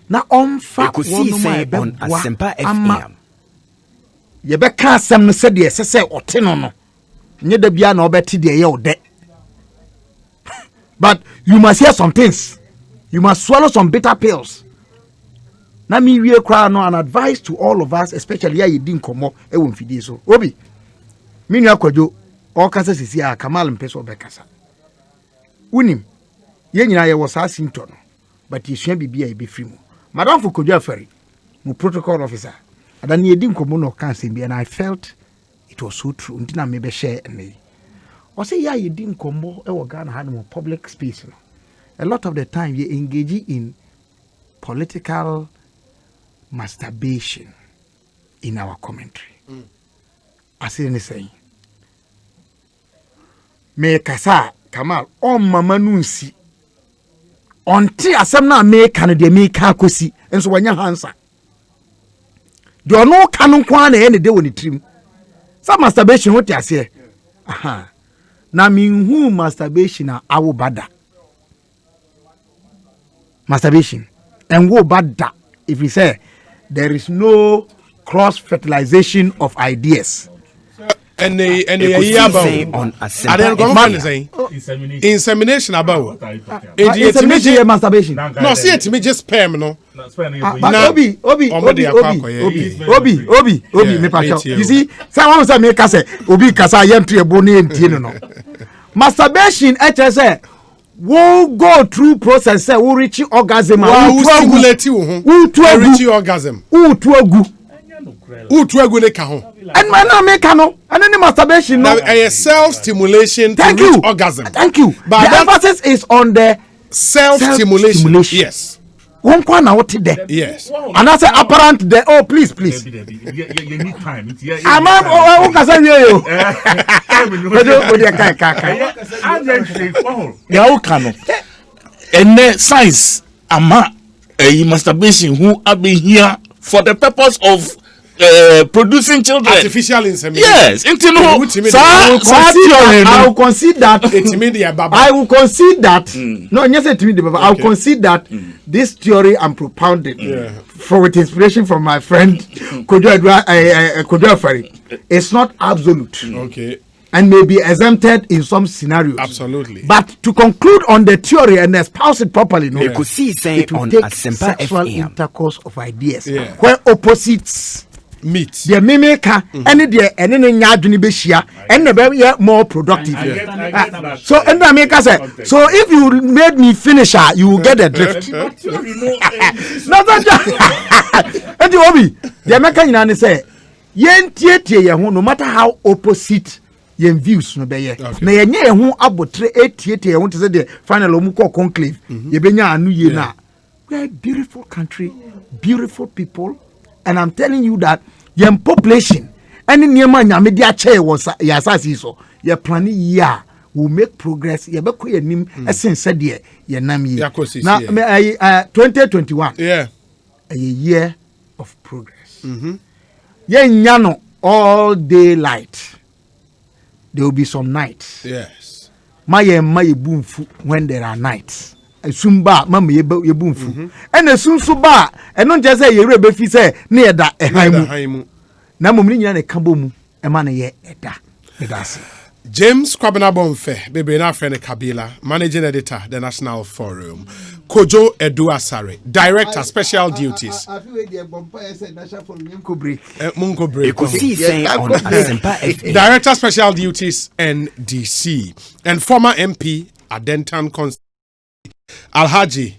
now on fact Ekosiisen on Asempa FM. You be can't some said yes, say or no. Nye de bia na obeti de ye ode. But you must hear some things. You must swallow some bitter pills. Na mi wie kra no an advice to all of us, especially ya yedi nkomo e won fidie so. Obi. Mi nua kwadwo o kasa sisi a Kamal mpeso obekasa. Unim. Ye nyina ye wo sa sinto no. But yesua bibia e be free mu. Madam for Kwadwo Afari, mu protocol officer. Adani yedi nkomo no kan sembi and I felt it was so true. Ndina me be share me. O say ya yedi nkomo e wo Ghana ha no public space no. A lot of the time you engage in political masturbation in our commentary. As in saying, me kasa Kamal on mama nunsi onti asem na me kan de me ka kosi enso wanya hansa do no kanu kwa na ene de woni trim sa masturbation what you say aha na minhu masturbation na awo bada masturbation and wo bada if you say there is no cross fertilization of ideas. And they on insemination about insemination masturbation. No, see it me just sperm no. Obi me pacho. You see, someone say me kase obi kasa yentu ebo na entie no. Masturbation say we go through process say we reach orgasm and we stimulate you reach orgasm. Utuagu ne ka ho. And man na make no. And any masturbation no. A self stimulation to reach orgasm. Thank you. But the emphasis is on the self stimulation. Yes. One kwa na what there. Yes. And I say apparent there. Oh please. You need time. I'm o ka say yo. Ya o ka no. Ene science ama masturbation who have been here for the purpose of producing children. Artificial insemination. Yes, I will concede that. I will concede that. No, yes, I will concede that this theory I'm propounding with inspiration from my friend Kwadwo Afari is not absolute. Okay. And may be exempted in some scenarios. Absolutely. But to conclude on the theory and espouse it properly, no, Ekosiisen it will on take Asempa sexual FM. intercourse of ideas where opposites meet. The mimika and the nyadwini behia and the more productive. So and I make say so if you made me finisher you will get the drift. And the obi the America nyina say yen tietie ye ho no matter how opposite yen views no be ye na yenye ye ho abotre etietie ye ho te say the final omuko conclave ye benya anu ye na We are a beautiful country, beautiful people, and I'm telling you that your population, any nearman media chair was yasasi so your planning year will make progress. You be your name essence said ye your name ye. Now 2021 Yeah. a year of progress. Yeah, nyano all daylight. There will be some nights. Yes. My boom when there are nights. Sumba mama ye boom fu. And a soon suba and not just say ye rebe fi say near that a haimu. Na mumni nyina ne kambo mu e ma ne ye eda. Medasi. James Kwabena Bonfe, baby na friend Kabila, managing editor, the National Forum. Kojo Edu Asare, director, special duties. Munko break. Ekosiisen on Asempa FM. Director, special duties, NDC, and former MP, Adentan Alhaji